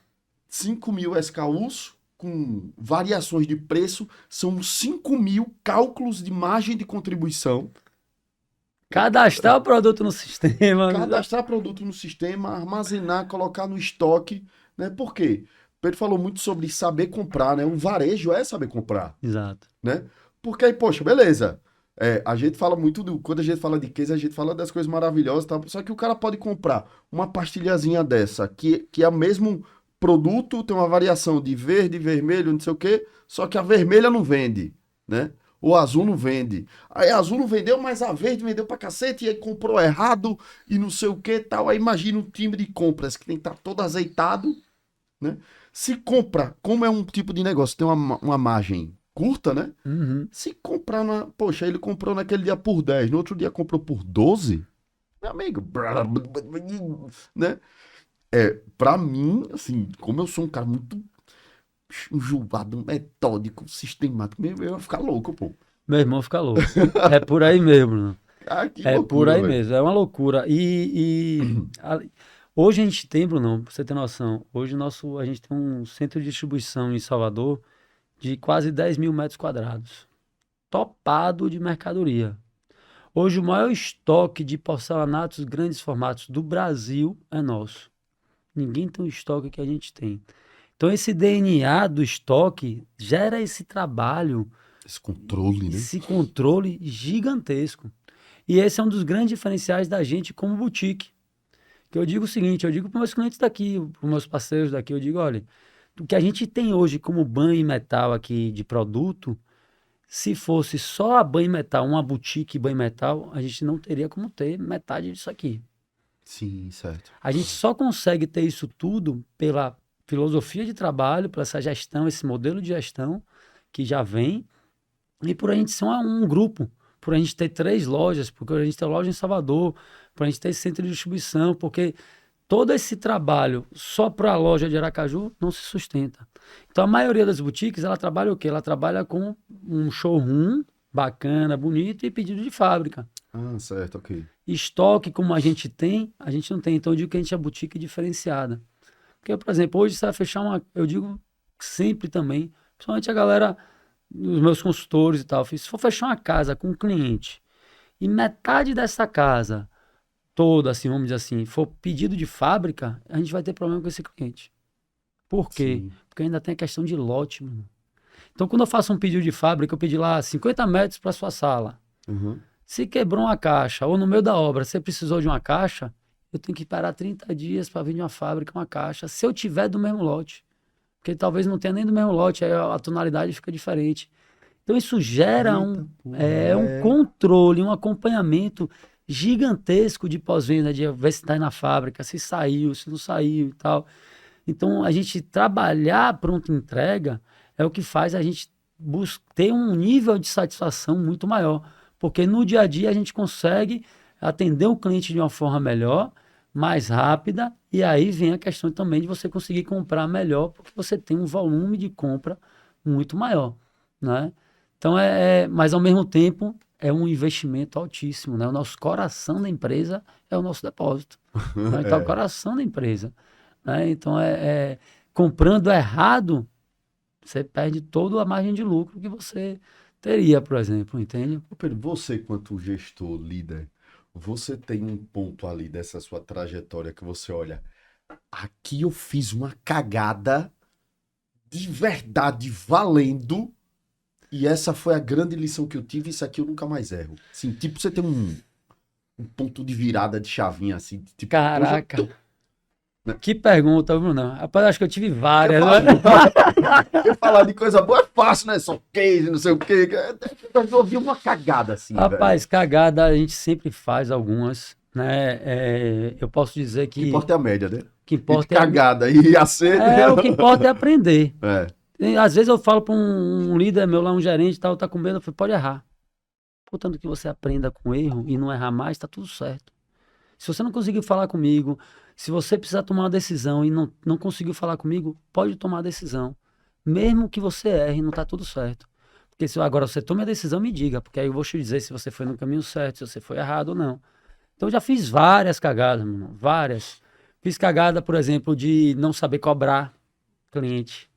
5.000 SKUs com variações de preço, são 5.000 cálculos de margem de contribuição. Cadastrar o produto no sistema. Cadastrar produto no sistema, armazenar, colocar no estoque, né? Por quê? Pedro falou muito sobre saber comprar, né? O varejo é saber comprar, Exato. né? Porque aí, poxa, beleza. A gente fala muito quando a gente fala de case, a gente fala das coisas maravilhosas e tal, só que o cara pode comprar uma pastilhazinha dessa, que é o mesmo produto, tem uma variação de verde, vermelho, não sei o quê, só que a vermelha não vende, né? O azul não vende. Aí a azul não vendeu, mas a verde vendeu pra cacete, e aí comprou errado, e não sei o que tal. Aí imagina um time de compras que tem que estar todo azeitado, né? Se compra, como é um tipo de negócio, tem uma margem curta, né? Uhum. Se comprar Poxa, ele comprou naquele dia por 10, no outro dia comprou por 12, meu amigo, né? Pra mim, assim, como eu sou um cara muito enjoado, metódico, sistemático, eu ia ficar louco, pô. Meu irmão fica louco. É por aí mesmo, né? Ah, que É por loucura, aí velho. mesmo, é uma loucura. Hoje a gente tem, Bruno, pra você ter noção, hoje a gente tem um centro de distribuição em Salvador de quase 10 mil metros quadrados, topado de mercadoria. Hoje o maior estoque de porcelanatos grandes formatos do Brasil é nosso. Ninguém tem o estoque que a gente tem. Então esse DNA do estoque gera esse trabalho, Esse controle, né? esse controle gigantesco. E esse é um dos grandes diferenciais da gente como boutique. Que eu digo o seguinte, eu digo para meus clientes daqui, para meus parceiros daqui, eu digo, olha, o que a gente tem hoje como banho e metal aqui de produto, se fosse só a banho e metal, uma boutique banho e metal, a gente não teria como ter metade disso aqui. Sim, certo. A gente só consegue ter isso tudo pela filosofia de trabalho, por essa gestão, esse modelo de gestão que já vem, e por a gente ser um grupo, por a gente ter 3 lojas, porque a gente tem loja em Salvador, por a gente ter centro de distribuição, porque todo esse trabalho só para a loja de Aracaju não se sustenta. Então a maioria das boutiques, ela trabalha o quê? Ela trabalha com um showroom bacana, bonito e pedido de fábrica. Ah, certo, ok. Estoque como a gente tem, a gente não tem. Então eu digo que a gente é boutique diferenciada. Porque, por exemplo, hoje você vai fechar eu digo sempre também, principalmente a galera, os meus consultores e tal, se for fechar uma casa com um cliente e metade dessa casa toda, assim, vamos dizer assim, for pedido de fábrica, a gente vai ter problema com esse cliente. Por quê? Sim. Porque ainda tem a questão de lote, mano. Então, quando eu faço um pedido de fábrica, eu pedi lá 50 metros para sua sala. Uhum. Se quebrou uma caixa, ou no meio da obra você precisou de uma caixa, eu tenho que parar 30 dias para vir de uma fábrica uma caixa, se eu tiver do mesmo lote. Porque talvez não tenha nem do mesmo lote, aí a tonalidade fica diferente. Então isso gera Eita, porra, um controle, um acompanhamento gigantesco de pós-venda, de ver se está na fábrica, se saiu, se não saiu e tal. Então a gente trabalhar pronta entrega é o que faz a gente ter um nível de satisfação muito maior. Porque no dia a dia a gente consegue atender o cliente de uma forma melhor, mais rápida, e aí vem a questão também de você conseguir comprar melhor, porque você tem um volume de compra muito maior, né? Então, mas ao mesmo tempo, é um investimento altíssimo, né? O nosso coração da empresa é o nosso depósito. Né? Então, é o coração da empresa. Né? Então, comprando errado, você perde toda a margem de lucro que você teria, por exemplo, entende? Ô, Pedro, você, quanto gestor, líder, você tem um ponto ali dessa sua trajetória que você olha, aqui eu fiz uma cagada de verdade, valendo, e essa foi a grande lição que eu tive, isso aqui eu nunca mais erro. Assim, tipo, você tem um ponto de virada de chavinha, assim, tipo, Caraca. hoje Que pergunta, Bruno. Rapaz, acho que eu tive várias. Porque falar de coisa boa é fácil, né? Só case, não sei o quê. Eu ouvi uma cagada assim, Rapaz, velho. cagada a gente sempre faz algumas, né? Eu posso dizer O que que importa é a média, né? o que E de importa cagada e acerto. o que importa é aprender. É. Às vezes eu falo para um líder meu lá, um gerente e tal, tá com medo, eu falo, pode errar. Portanto que você aprenda com erro e não errar mais, tá tudo certo. Se você não conseguiu falar comigo, se você precisar tomar uma decisão e não conseguiu falar comigo, pode tomar a decisão. Mesmo que você erre, não tá tudo certo. Porque se agora você tome a decisão, me diga, porque aí eu vou te dizer se você foi no caminho certo, se você foi errado ou não. Então eu já fiz várias cagadas, meu irmão, várias. Fiz cagada, por exemplo, de não saber cobrar cliente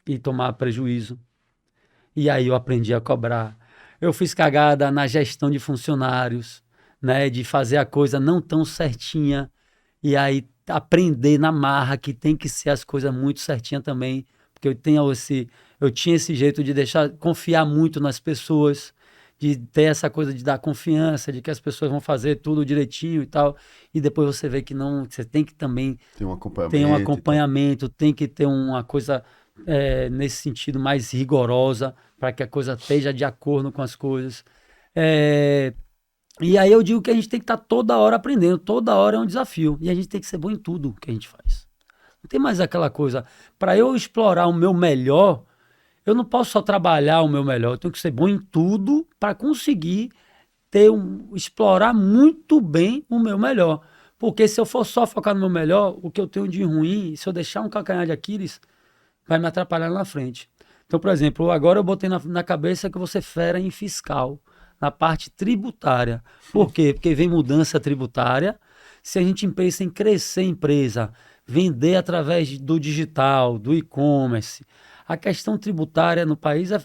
e tomar prejuízo. E aí eu aprendi a cobrar. Eu fiz cagada na gestão de funcionários, né, de fazer a coisa não tão certinha e aí aprender na marra que tem que ser as coisas muito certinha também, porque eu tinha esse jeito de confiar muito nas pessoas. de ter essa coisa de dar confiança, de que as pessoas vão fazer tudo direitinho e tal, e depois você vê que não, você tem que também Tem um acompanhamento. ter um e tal. acompanhamento, tem que ter uma coisa nesse sentido mais rigorosa, para que a coisa esteja de acordo com as coisas. É, e aí eu digo que a gente tem que estar toda hora aprendendo, toda hora é um desafio, e a gente tem que ser bom em tudo que a gente faz. Não tem mais aquela coisa, para eu explorar o meu melhor, eu não posso só trabalhar o meu melhor, eu tenho que ser bom em tudo para conseguir explorar muito bem o meu melhor. Porque se eu for só focar no meu melhor, o que eu tenho de ruim, se eu deixar um calcanhar de Aquiles, vai me atrapalhar lá na frente. Então, por exemplo, agora eu botei na cabeça que eu vou ser fera em fiscal, na parte tributária. Por quê? Porque vem mudança tributária. Se a gente pensa em crescer a empresa, vender através do digital, do e-commerce, a questão tributária no país é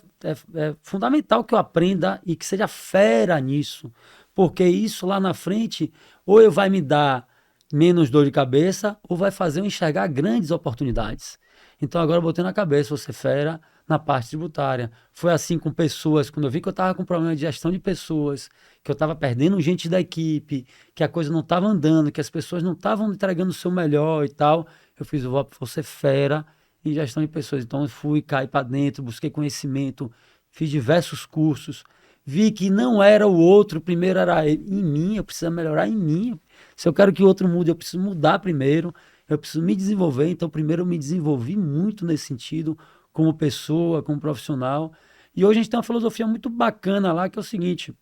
fundamental que eu aprenda e que seja fera nisso, porque isso lá na frente ou vai me dar menos dor de cabeça ou vai fazer eu enxergar grandes oportunidades. Então agora eu botei na cabeça, vou ser fera na parte tributária. Foi assim com pessoas, quando eu vi que eu estava com problema de gestão de pessoas, que eu estava perdendo gente da equipe, que a coisa não estava andando, que as pessoas não estavam entregando o seu melhor e tal, eu fiz, vou ser fera em gestão de pessoas. Então eu fui, caí para dentro, busquei conhecimento, fiz diversos cursos, vi que não era o outro, primeiro era em mim, eu preciso melhorar em mim. Se eu quero que o outro mude, eu preciso mudar primeiro, eu preciso me desenvolver. Então primeiro eu me desenvolvi muito nesse sentido, como pessoa, como profissional. E hoje a gente tem uma filosofia muito bacana lá, que é o seguinte,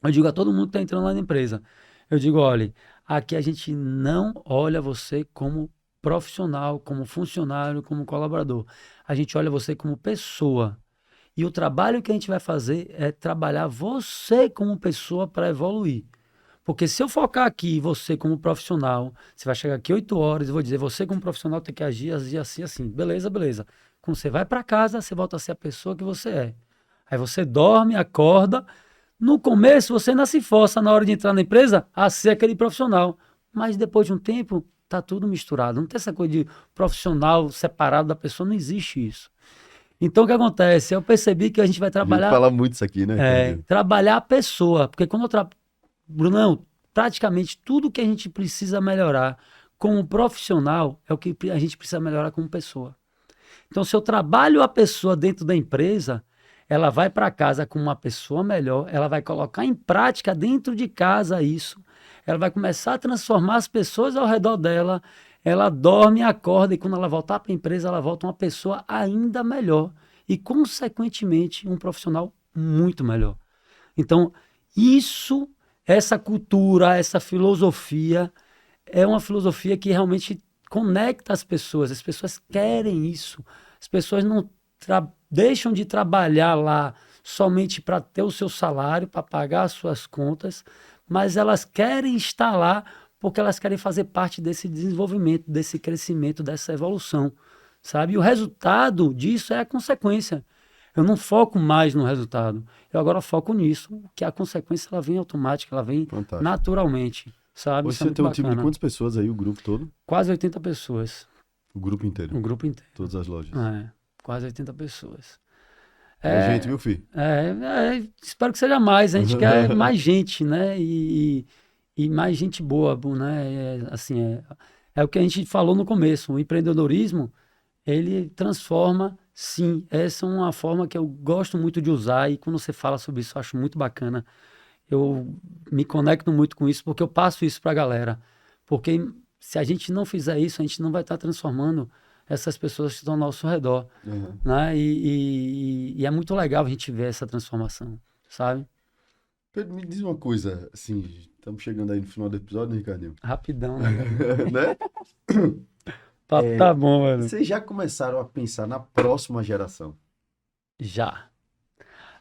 eu digo a todo mundo que está entrando lá na empresa, eu digo, olha, aqui a gente não olha você como profissional, como funcionário, como colaborador. A gente olha você como pessoa. E o trabalho que a gente vai fazer é trabalhar você como pessoa para evoluir. Porque se eu focar aqui você como profissional, você vai chegar aqui 8 horas e vou dizer, você como profissional tem que agir assim, assim. Beleza, beleza. Quando você vai para casa, você volta a ser a pessoa que você é. Aí você dorme, acorda. No começo, você ainda se força na hora de entrar na empresa a ser aquele profissional. Mas depois de um tempo, tá tudo misturado. Não tem essa coisa de profissional separado da pessoa, não existe isso. Então, o que acontece? Eu percebi que a gente vai A gente trabalhar, fala muito isso aqui, né, Ricardo? trabalhar a pessoa. Porque quando Brunão, praticamente tudo que a gente precisa melhorar como profissional é o que a gente precisa melhorar como pessoa. Então, se eu trabalho a pessoa dentro da empresa, ela vai para casa com uma pessoa melhor, ela vai colocar em prática dentro de casa isso, ela vai começar a transformar as pessoas ao redor dela, ela dorme, acorda e quando ela voltar para a empresa, ela volta uma pessoa ainda melhor e, consequentemente, um profissional muito melhor. Então, isso, essa cultura, essa filosofia, é uma filosofia que realmente conecta as pessoas querem isso, as pessoas não deixam de trabalhar lá somente para ter o seu salário, para pagar as suas contas, mas elas querem estar lá porque elas querem fazer parte desse desenvolvimento, desse crescimento, dessa evolução, sabe? E o resultado disso é a consequência. Eu não foco mais no resultado, eu agora foco nisso, que a consequência ela vem automática, ela vem Fantástico. naturalmente, sabe? Hoje Isso é você muito tem um time de bacana. quantas pessoas aí, o grupo todo? Quase 80 pessoas, O grupo inteiro. o grupo inteiro. Todas as lojas. Quase 80 pessoas. É gente, viu, filho? Espero que seja mais. A gente quer mais gente, né? E mais gente boa, né? É o que a gente falou no começo. O empreendedorismo, ele transforma, sim. Essa é uma forma que eu gosto muito de usar e quando você fala sobre isso, eu acho muito bacana. Eu me conecto muito com isso porque eu passo isso para a galera. Porque se a gente não fizer isso, a gente não vai estar transformando essas pessoas que estão ao nosso redor, Uhum. né? E é muito legal a gente ver essa transformação, sabe? Pedro, me diz uma coisa, assim, estamos chegando aí no final do episódio, né, Ricardinho? Rapidão, né? Né? Papo tá bom, mano. Vocês já começaram a pensar na próxima geração? Já.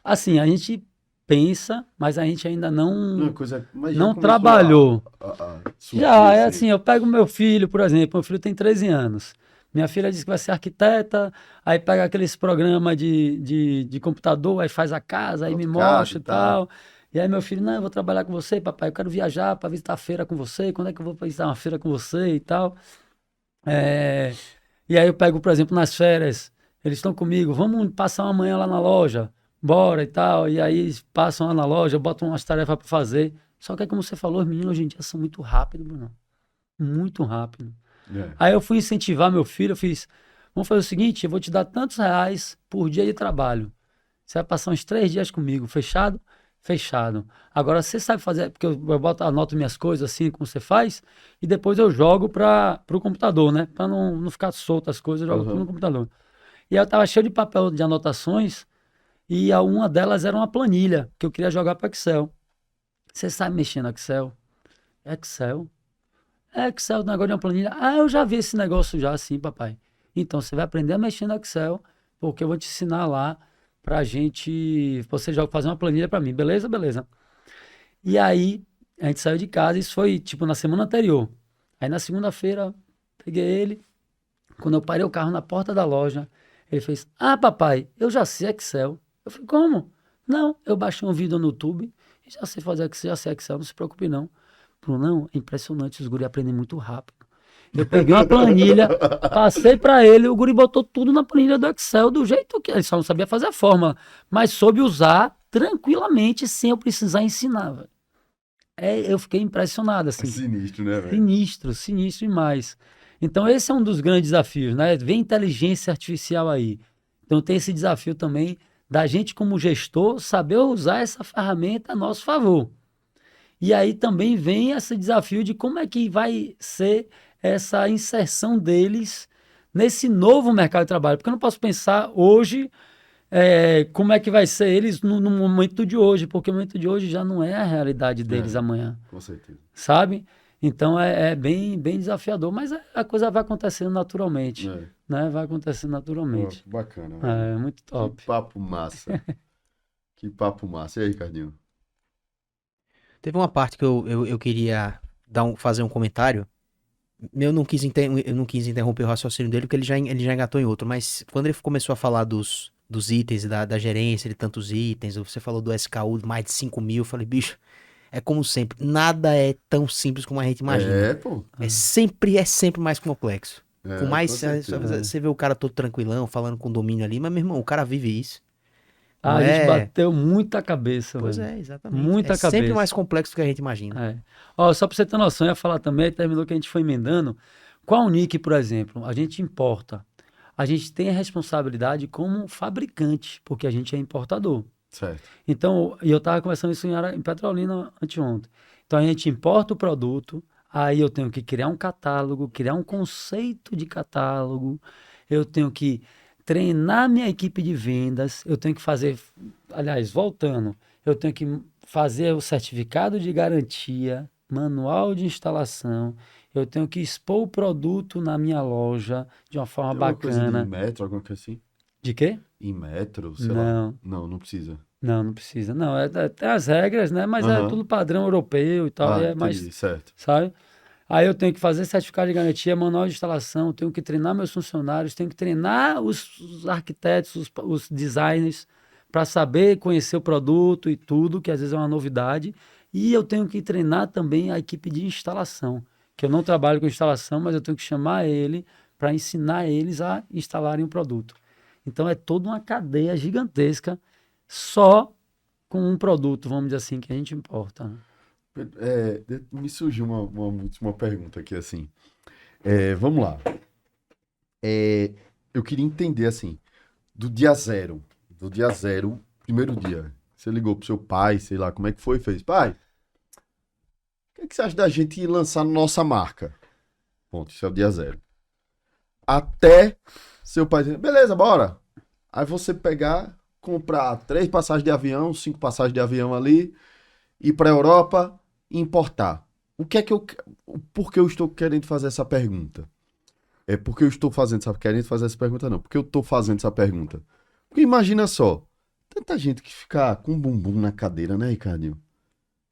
Assim, a gente pensa, mas a gente ainda Uma coisa, mas já não começou trabalhou. a surgir Já, é esse- assim, eu pego meu filho, por exemplo, meu filho tem 13 anos. Minha filha diz que vai ser arquiteta, aí pega aqueles programas de computador, aí faz a casa, aí me AutoCAD mostra e e tal. E aí meu filho, não, eu vou trabalhar com você, papai, eu quero viajar para visitar a feira com você, quando é que eu vou visitar uma feira com você e tal. É, E aí eu pego, por exemplo, nas férias, eles estão comigo, vamos passar uma manhã lá na loja, bora e tal. E aí passam lá na loja, botam umas tarefas pra fazer. Só que é como você falou, os meninos hoje em dia são muito rápidos, Bruno. Muito rápido. É. Aí eu fui incentivar meu filho, eu fiz, vamos fazer o seguinte, eu vou te dar tantos reais por dia de trabalho. Você vai passar uns 3 dias comigo, fechado? Fechado. Agora você sabe fazer, porque eu boto, anoto minhas coisas assim, como você faz, e depois eu jogo para o computador, né? Para não ficar solto as coisas, eu jogo tudo no computador. E aí eu tava cheio de papel de anotações, e uma delas era uma planilha, que eu queria jogar para Excel. Você sabe mexer no Excel? Excel? Excel, negócio de uma planilha. Ah, eu já vi esse negócio já, sim, papai. Então, você vai aprender a mexer no Excel, porque eu vou te ensinar lá pra gente, você já fazer uma planilha pra mim, beleza? Beleza. E aí, a gente saiu de casa, isso foi, tipo, na semana anterior. Aí, na segunda-feira, peguei ele, quando eu parei o carro na porta da loja, ele fez, ah, papai, eu já sei Excel. Eu falei, como? Não, eu baixei um vídeo no YouTube, e já sei fazer Excel, já sei Excel, não se preocupe não. Não, é impressionante, os guri aprendem muito rápido. Eu peguei uma planilha, passei para ele, o guri botou tudo na planilha do Excel do jeito que ele só não sabia fazer a fórmula, mas soube usar tranquilamente sem eu precisar ensinar. Velho. Eu fiquei impressionado assim. Sinistro, né, velho? Sinistro, sinistro demais. Então esse é um dos grandes desafios, né? Vem inteligência artificial aí. Então tem esse desafio também da gente como gestor saber usar essa ferramenta a nosso favor. E aí também vem esse desafio de como é que vai ser essa inserção deles nesse novo mercado de trabalho. Porque eu não posso pensar hoje como é que vai ser eles no momento de hoje, porque o momento de hoje já não é a realidade deles amanhã, Com certeza. sabe? Então é bem, bem desafiador, mas a coisa vai acontecendo naturalmente, né? Vai acontecendo naturalmente. Pô, bacana, velho. É muito top. Que papo massa. Que papo massa. E aí, Ricardinho? Teve uma parte que eu queria fazer um comentário. Eu não quis interromper o raciocínio dele, porque ele já engatou em outro. Mas quando ele começou a falar dos itens, da gerência de tantos itens, você falou do SKU de mais de 5 mil, eu falei, bicho, é como sempre, nada é tão simples como a gente imagina. É, pô. É sempre mais complexo. Por mais com certeza. você vê o cara todo tranquilão, falando com domínio ali, mas, meu irmão, o cara vive isso. Ah, Não a gente é... bateu muita cabeça, Pois velho. é, exatamente. Muita É sempre cabeça. mais complexo do que a gente imagina. É. Ó, só pra você ter noção, eu ia falar também, terminou que a gente foi emendando. Qual o nick, por exemplo, a gente importa. A gente tem a responsabilidade como fabricante, porque a gente é importador. Certo. Então, e eu estava conversando isso em Petrolina anteontem. Então, a gente importa o produto, aí eu tenho que criar um catálogo, criar um conceito de catálogo, eu tenho que treinar minha equipe de vendas, eu tenho que fazer, aliás, voltando, eu tenho que fazer o certificado de garantia, manual de instalação, eu tenho que expor o produto na minha loja de uma forma Tem alguma coisa bacana. de metro, alguma coisa assim? De quê? Em metro, sei lá. Não precisa. Não precisa. Não, tem as regras, né? Mas é Aham. tudo padrão europeu e tal. Ah, e é mais, entendi, certo. sabe? Aí eu tenho que fazer certificado de garantia, manual de instalação, tenho que treinar meus funcionários, tenho que treinar os arquitetos, os designers, para saber conhecer o produto e tudo, que às vezes é uma novidade. E eu tenho que treinar também a equipe de instalação, que eu não trabalho com instalação, mas eu tenho que chamar ele para ensinar eles a instalarem o produto. Então é toda uma cadeia gigantesca só com um produto, vamos dizer assim, que a gente importa. Né? Me surgiu uma última pergunta aqui, assim. Vamos lá. Eu queria entender, assim, do dia zero, primeiro dia. Você ligou pro seu pai, sei lá, como é que foi? Fez, pai, o que é que você acha da gente lançar nossa marca? Ponto, isso é o dia zero. Até seu pai dizer, beleza, bora. Aí você pegar, comprar 3 passagens de avião, 5 passagens de avião ali, ir pra Europa e importar. Por que eu estou querendo fazer essa pergunta? Porque eu estou querendo fazer essa pergunta, não. Porque eu estou fazendo essa pergunta. Porque imagina só, tanta gente que fica com um bumbum na cadeira, né, Ricardinho?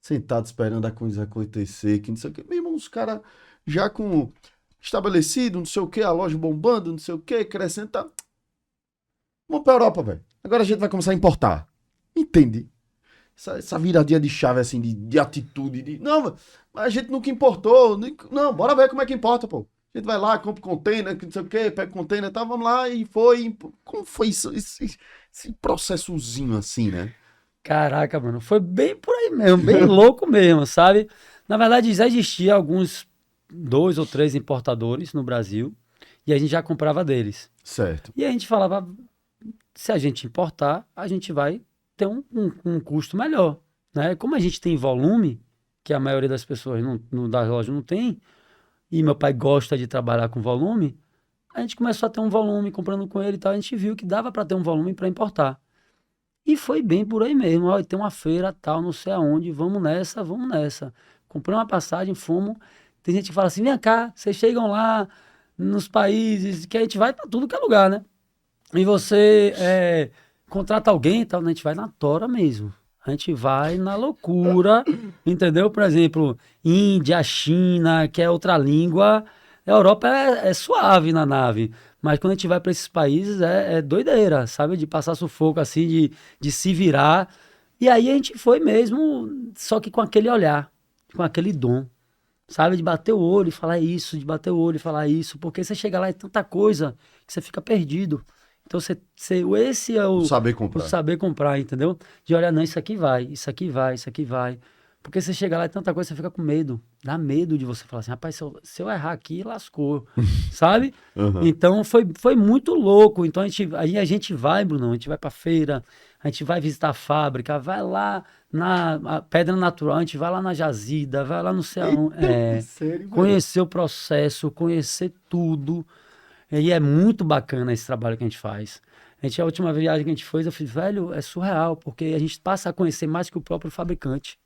Sentado esperando a coisa acontecer, que não sei o quê. Meu irmão, os caras já com estabelecido, não sei o quê, a loja bombando, não sei o quê, crescendo, tá... Vamos pra Europa, velho. Agora a gente vai começar a importar. Entende? Essa viradinha de chave, assim, de atitude, Não, a gente nunca importou. Não, bora ver como é que importa, pô. A gente vai lá, compra container, não sei o quê, pega container e tal, vamos lá e foi. Como foi isso, esse processozinho assim, né? Caraca, mano, foi bem por aí mesmo, bem louco mesmo, sabe? Na verdade, já existia alguns 2 ou 3 importadores no Brasil e a gente já comprava deles. Certo. E a gente falava, se a gente importar, a gente vai ter um custo melhor, né? Como a gente tem volume, que a maioria das pessoas das lojas não tem, e meu pai gosta de trabalhar com volume, a gente começou a ter um volume comprando com ele e tal, a gente viu que dava para ter um volume para importar. E foi bem por aí mesmo. Ó, tem uma feira tal, não sei aonde, vamos nessa, vamos nessa. Comprei uma passagem, fomos. Tem gente que fala assim: vem cá, vocês chegam lá nos países que a gente vai para tudo que é lugar, né? E você contrata alguém e tal, né? A gente vai na tora mesmo. A gente vai na loucura, entendeu? Por exemplo, Índia, China, que é outra língua. A Europa é suave na nave. Mas quando a gente vai para esses países é doideira, sabe? De passar sufoco assim, de se virar. E aí a gente foi mesmo, só que com aquele olhar, com aquele dom, sabe? De bater o olho e falar isso, de bater o olho e falar isso. Porque você chega lá e tanta coisa que você fica perdido. Então esse é Saber o comprar. saber comprar, entendeu? De olhar, não, isso aqui vai, isso aqui vai, isso aqui vai. Porque você chega lá e tanta coisa, você fica com medo. Dá medo de você falar assim, rapaz, se eu errar aqui, lascou, sabe? Uhum. Então foi muito louco. Então aí a gente vai, Bruno, a gente vai pra feira, a gente vai visitar a fábrica, vai lá na Pedra Natural, a gente vai lá na jazida, vai lá no céu, Sério, velho? conhecer o processo, conhecer tudo. E é muito bacana esse trabalho que a gente faz. A última viagem que a gente fez, eu falei, velho, é surreal, porque a gente passa a conhecer mais que o próprio fabricante.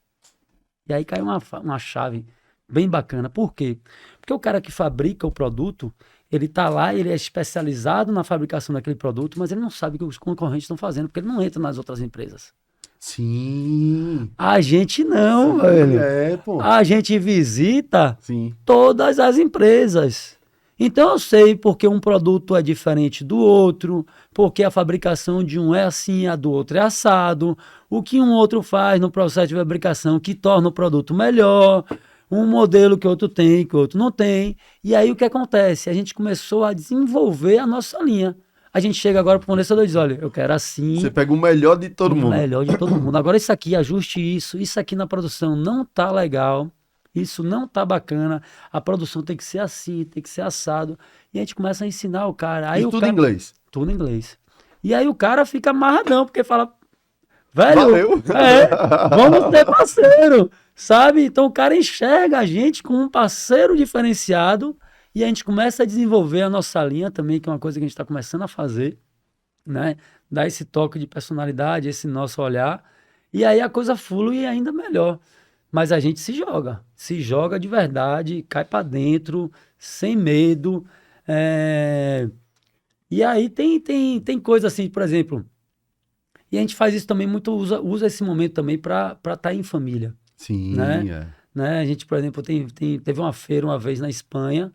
E aí caiu uma chave bem bacana. Por quê? Porque o cara que fabrica o produto, ele tá lá, ele é especializado na fabricação daquele produto, mas ele não sabe o que os concorrentes estão fazendo, porque ele não entra nas outras empresas. Sim. A gente não, velho. É, pô. A gente visita Sim. todas as empresas. Então eu sei porque um produto é diferente do outro, porque a fabricação de um é assim, a do outro é assado, o que um outro faz no processo de fabricação que torna o produto melhor, um modelo que outro tem, que o outro não tem. E aí o que acontece? A gente começou a desenvolver a nossa linha. A gente chega agora para o fornecedor e diz, olha, eu quero assim, Você pega o melhor de todo o mundo. melhor de todo mundo. Agora isso aqui, ajuste isso aqui na produção não tá legal. Isso não tá bacana, a produção tem que ser assim, tem que ser assado. E a gente começa a ensinar o cara. Aí E o tudo cara, em inglês. tudo em inglês. E aí o cara fica amarradão, porque fala, velho, Valeu. vamos ser parceiro, sabe? Então o cara enxerga a gente como um parceiro diferenciado e a gente começa a desenvolver a nossa linha também, que é uma coisa que a gente está começando a fazer, né? Dar esse toque de personalidade, esse nosso olhar. E aí a coisa flui ainda melhor. Mas a gente se joga de verdade, cai para dentro, sem medo. E aí tem coisa assim, por exemplo, e a gente faz isso também muito, usa esse momento também para estar em família, né? Sim, é. Né? A gente, por exemplo, teve uma feira uma vez na Espanha,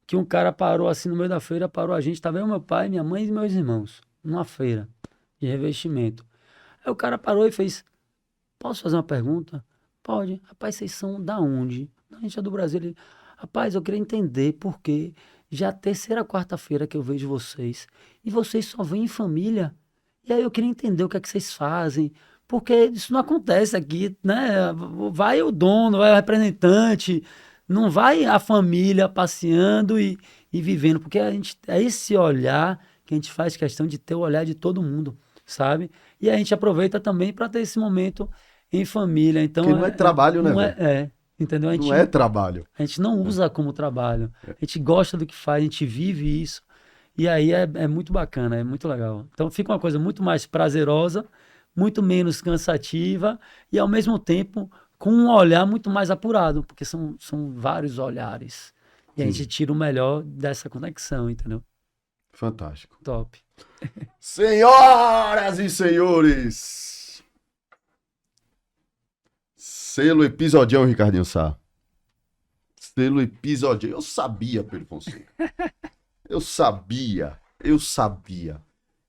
que um cara parou assim no meio da feira, parou a gente, estava eu, meu pai, minha mãe e meus irmãos, numa feira de revestimento. Aí o cara parou e fez, posso fazer uma pergunta? Pode. Rapaz, vocês são da onde? A gente é do Brasil. Ele, rapaz, eu queria entender por que já é a terceira quarta-feira que eu vejo vocês e vocês só vêm em família. E aí eu queria entender o que é que vocês fazem, porque isso não acontece aqui, né? Vai o dono, vai o representante, não vai a família passeando e vivendo, porque a gente é esse olhar que a gente faz questão de ter o olhar de todo mundo, sabe? E a gente aproveita também para ter esse momento em família. Então, Porque não é trabalho, né, não velho? entendeu? Não é trabalho. A gente não usa como trabalho. A gente gosta do que faz, a gente vive isso. E aí é muito bacana, é muito legal. Então fica uma coisa muito mais prazerosa, muito menos cansativa e ao mesmo tempo com um olhar muito mais apurado, porque são vários olhares. E a gente tira o melhor dessa conexão, entendeu? Fantástico. Top. Senhoras e senhores, selo episodião, Ricardinho Sá. Selo episodião. Eu sabia, Pedro Fonseca. Eu sabia.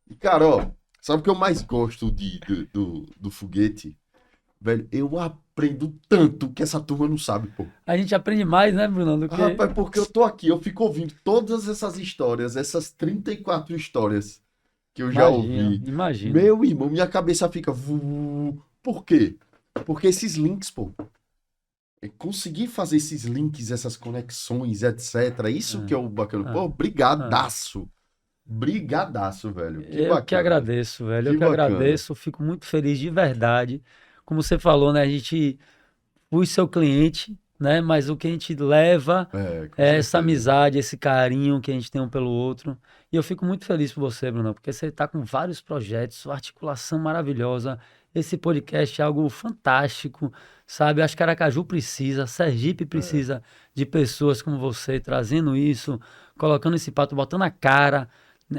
E, cara, ó, sabe o que eu mais gosto do foguete? velho, eu aprendo tanto que essa turma não sabe, pô. A gente aprende mais, né, Bruno, do que... Rapaz, porque eu tô aqui, eu fico ouvindo todas essas histórias, essas 34 histórias que eu já ouvi. Imagina. Meu irmão, minha cabeça fica... Por quê? Porque esses links, pô. Conseguir fazer esses links, essas conexões, etc. Isso que é o bacana. Pô, brigadaço. Brigadaço, velho. Que Eu bacana. que agradeço, velho. Que Eu que bacana. agradeço. Fico muito feliz de verdade. Como você falou, né? A gente fui seu cliente, né? Mas o que a gente leva com é essa certeza. amizade, esse carinho que a gente tem um pelo outro. E eu fico muito feliz por você, Bruno, porque você está com vários projetos, sua articulação maravilhosa. Esse podcast é algo fantástico, sabe? Acho que Aracaju precisa, Sergipe precisa de pessoas como você, trazendo isso, colocando esse pato, botando a cara,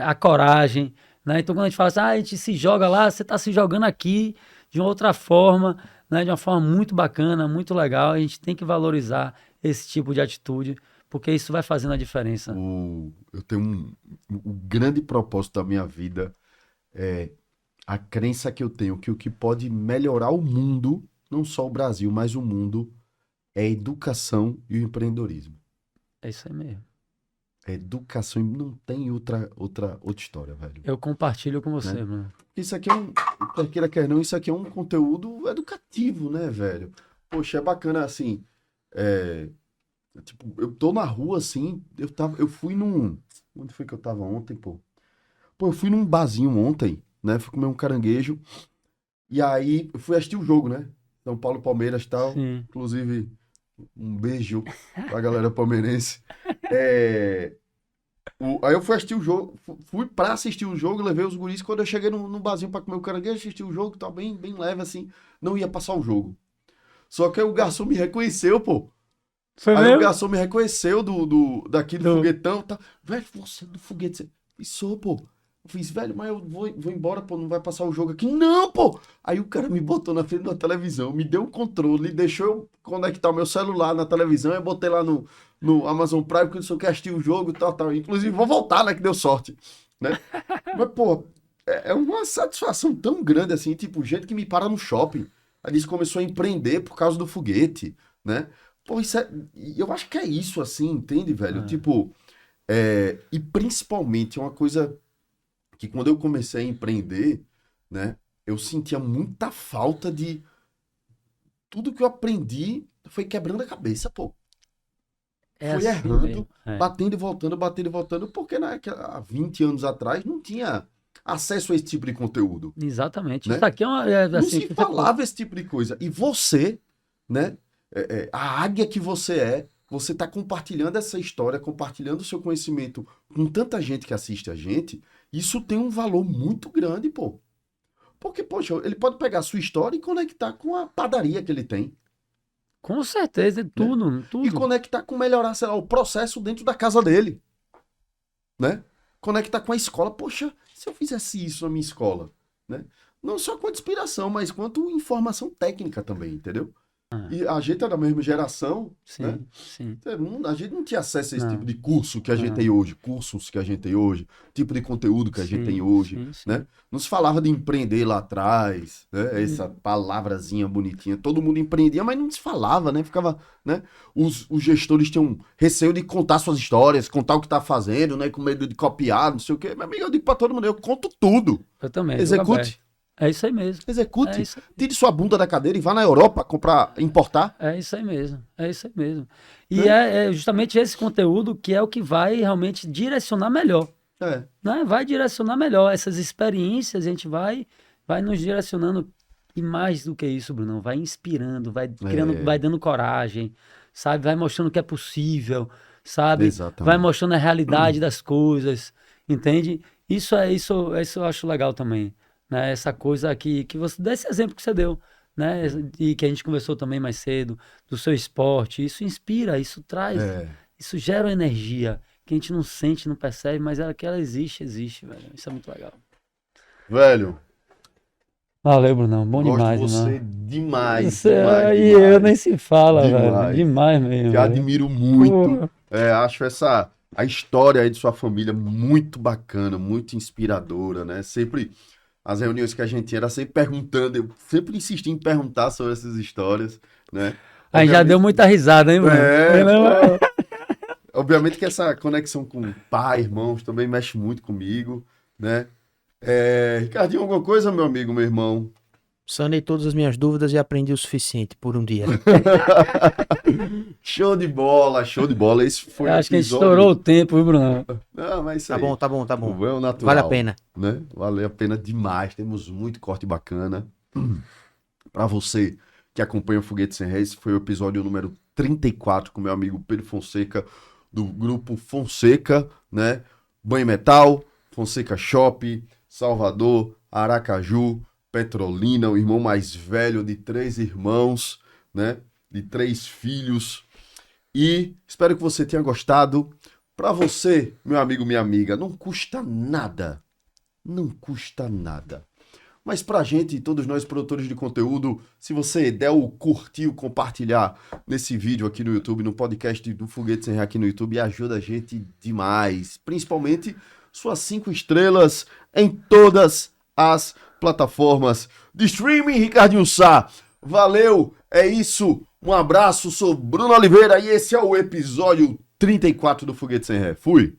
a coragem, né? Então, quando a gente fala assim, a gente se joga lá, você está se jogando aqui de uma outra forma, né? De uma forma muito bacana, muito legal. A gente tem que valorizar esse tipo de atitude, porque isso vai fazendo a diferença. Eu tenho o grande propósito da minha vida é a crença que eu tenho que o que pode melhorar o mundo, não só o Brasil, mas o mundo, é a educação e o empreendedorismo. É isso aí mesmo. A educação e não tem outra história, velho. Eu compartilho com você, Né? Bruno. Isso aqui quer queira, quer não, isso aqui é um conteúdo educativo, né, velho? Poxa, é bacana assim. Tipo, eu tô na rua assim, eu fui num. Onde foi que eu tava ontem, pô? Pô, eu fui num barzinho ontem, né? Fui comer um caranguejo. E aí, eu fui assistir o jogo, né? São Paulo, Palmeiras e tal. Sim. Inclusive, um beijo pra galera palmeirense. Aí eu fui assistir o jogo, fui pra assistir o jogo, levei os guris. Quando eu cheguei no barzinho pra comer o caranguejo, assisti o jogo, tá bem, bem leve assim. Não ia passar o jogo. Só que aí o garçom me reconheceu, pô. Foi Aí mesmo? o garçom me reconheceu daqui do foguetão, tá? Velho, você é do foguete. E sou, pô. Eu fiz, velho, mas eu vou embora, pô, não vai passar o jogo aqui. Não, pô! Aí o cara me botou na frente da televisão, me deu um controle, deixou eu conectar o meu celular na televisão, eu botei lá no Amazon Prime, porque eu só quero assistir o jogo e tal. Inclusive, vou voltar, né, que deu sorte, né? Mas, pô, é uma satisfação tão grande assim, tipo, gente que me para no shopping. Aí diz que começou a empreender por causa do foguete, né? Pô, eu acho que é isso, assim, entende, velho? Tipo, e principalmente é uma coisa que quando eu comecei a empreender, né, eu sentia muita falta de tudo que eu aprendi foi quebrando a cabeça, pô. É Foi assim errando, mesmo. batendo e voltando, porque há 20 anos atrás não tinha acesso a esse tipo de conteúdo. Exatamente. Né? Isso aqui é uma. Não Assim, se falava esse tipo de coisa. E você, né, a águia que você está compartilhando essa história, compartilhando o seu conhecimento com tanta gente que assiste a gente, isso tem um valor muito grande, pô. Porque, poxa, ele pode pegar a sua história e conectar com a padaria que ele tem. com certeza, tudo, tudo. E conectar com melhorar, sei lá, o processo dentro da casa dele. Né? Conectar com a escola. Poxa, se eu fizesse isso na minha escola, né? Não só quanto inspiração, mas quanto informação técnica também, entendeu? E a gente é da mesma geração, Sim, né? sim. A gente não tinha acesso a esse Não. tipo de curso que a gente tem hoje, cursos que a gente tem hoje, tipo de conteúdo que a gente tem hoje, né? Não se falava de empreender lá atrás, né? Essa palavrazinha bonitinha. Todo mundo empreendia, mas não se falava, né? Ficava, né? Os gestores tinham receio de contar suas histórias, contar o que tá fazendo, né? Com medo de copiar, não sei o quê. Meu amigo, eu digo pra todo mundo, eu conto tudo. Eu também. Execute. É isso aí mesmo. Execute. É isso aí. Tire sua bunda da cadeira e vá na Europa comprar, importar. É isso aí mesmo. É isso aí mesmo. E é justamente esse conteúdo que é o que vai realmente direcionar melhor. Né? Vai direcionar melhor. Essas experiências a gente vai nos direcionando. E mais do que isso, Bruno, vai inspirando, vai criando, vai dando coragem, sabe? Vai mostrando que é possível, sabe? Exatamente. Vai mostrando a realidade das coisas, entende? Isso eu acho legal também. Né? Essa coisa que você desse exemplo que você deu, né? E que a gente conversou também mais cedo, do seu esporte, isso inspira, isso traz, isso gera uma energia que a gente não sente, não percebe, mas que ela existe, velho. Isso é muito legal. Velho. Valeu, Brunão. Bom Gosto demais, de você irmão. demais. Demais. Eu nem se fala, velho. Demais mesmo. Te admiro muito. Acho a história aí de sua família muito bacana, muito inspiradora, né? Sempre as reuniões que a gente tinha era sempre perguntando, eu sempre insisti em perguntar sobre essas histórias, né? Aí já deu muita risada, hein, mano? Obviamente que essa conexão com pai, irmãos, também mexe muito comigo, né? Ricardinho, alguma coisa, meu amigo, meu irmão? Sanei todas as minhas dúvidas e aprendi o suficiente por um dia. Show de bola, show de bola. Esse foi Acho que a gente estourou o tempo, viu, Bruno? Não, mas isso Tá aí. bom, tá bom, tá bom. O é o natural, Vale a pena. né? Vale a pena demais. Temos muito corte bacana. Para você que acompanha o Foguete Sem Ré, esse foi o episódio número 34 com meu amigo Pedro Fonseca, do grupo Fonseca, né? Banho Metal, Fonseca Shop, Salvador, Aracaju, Petrolina, o irmão mais velho de 3 irmãos, né? De 3 filhos. E espero que você tenha gostado. Para você, meu amigo, minha amiga, não custa nada. Não custa nada. Mas pra gente, todos nós produtores de conteúdo, se você der o curtir, o compartilhar nesse vídeo aqui no YouTube, no podcast do Foguete Sem Ré aqui no YouTube, ajuda a gente demais. Principalmente suas 5 estrelas em todas as plataformas de streaming. Ricardinho Sá, valeu, é isso. Um abraço, sou Bruno Oliveira e esse é o episódio 34 do Foguete Sem Ré. Fui!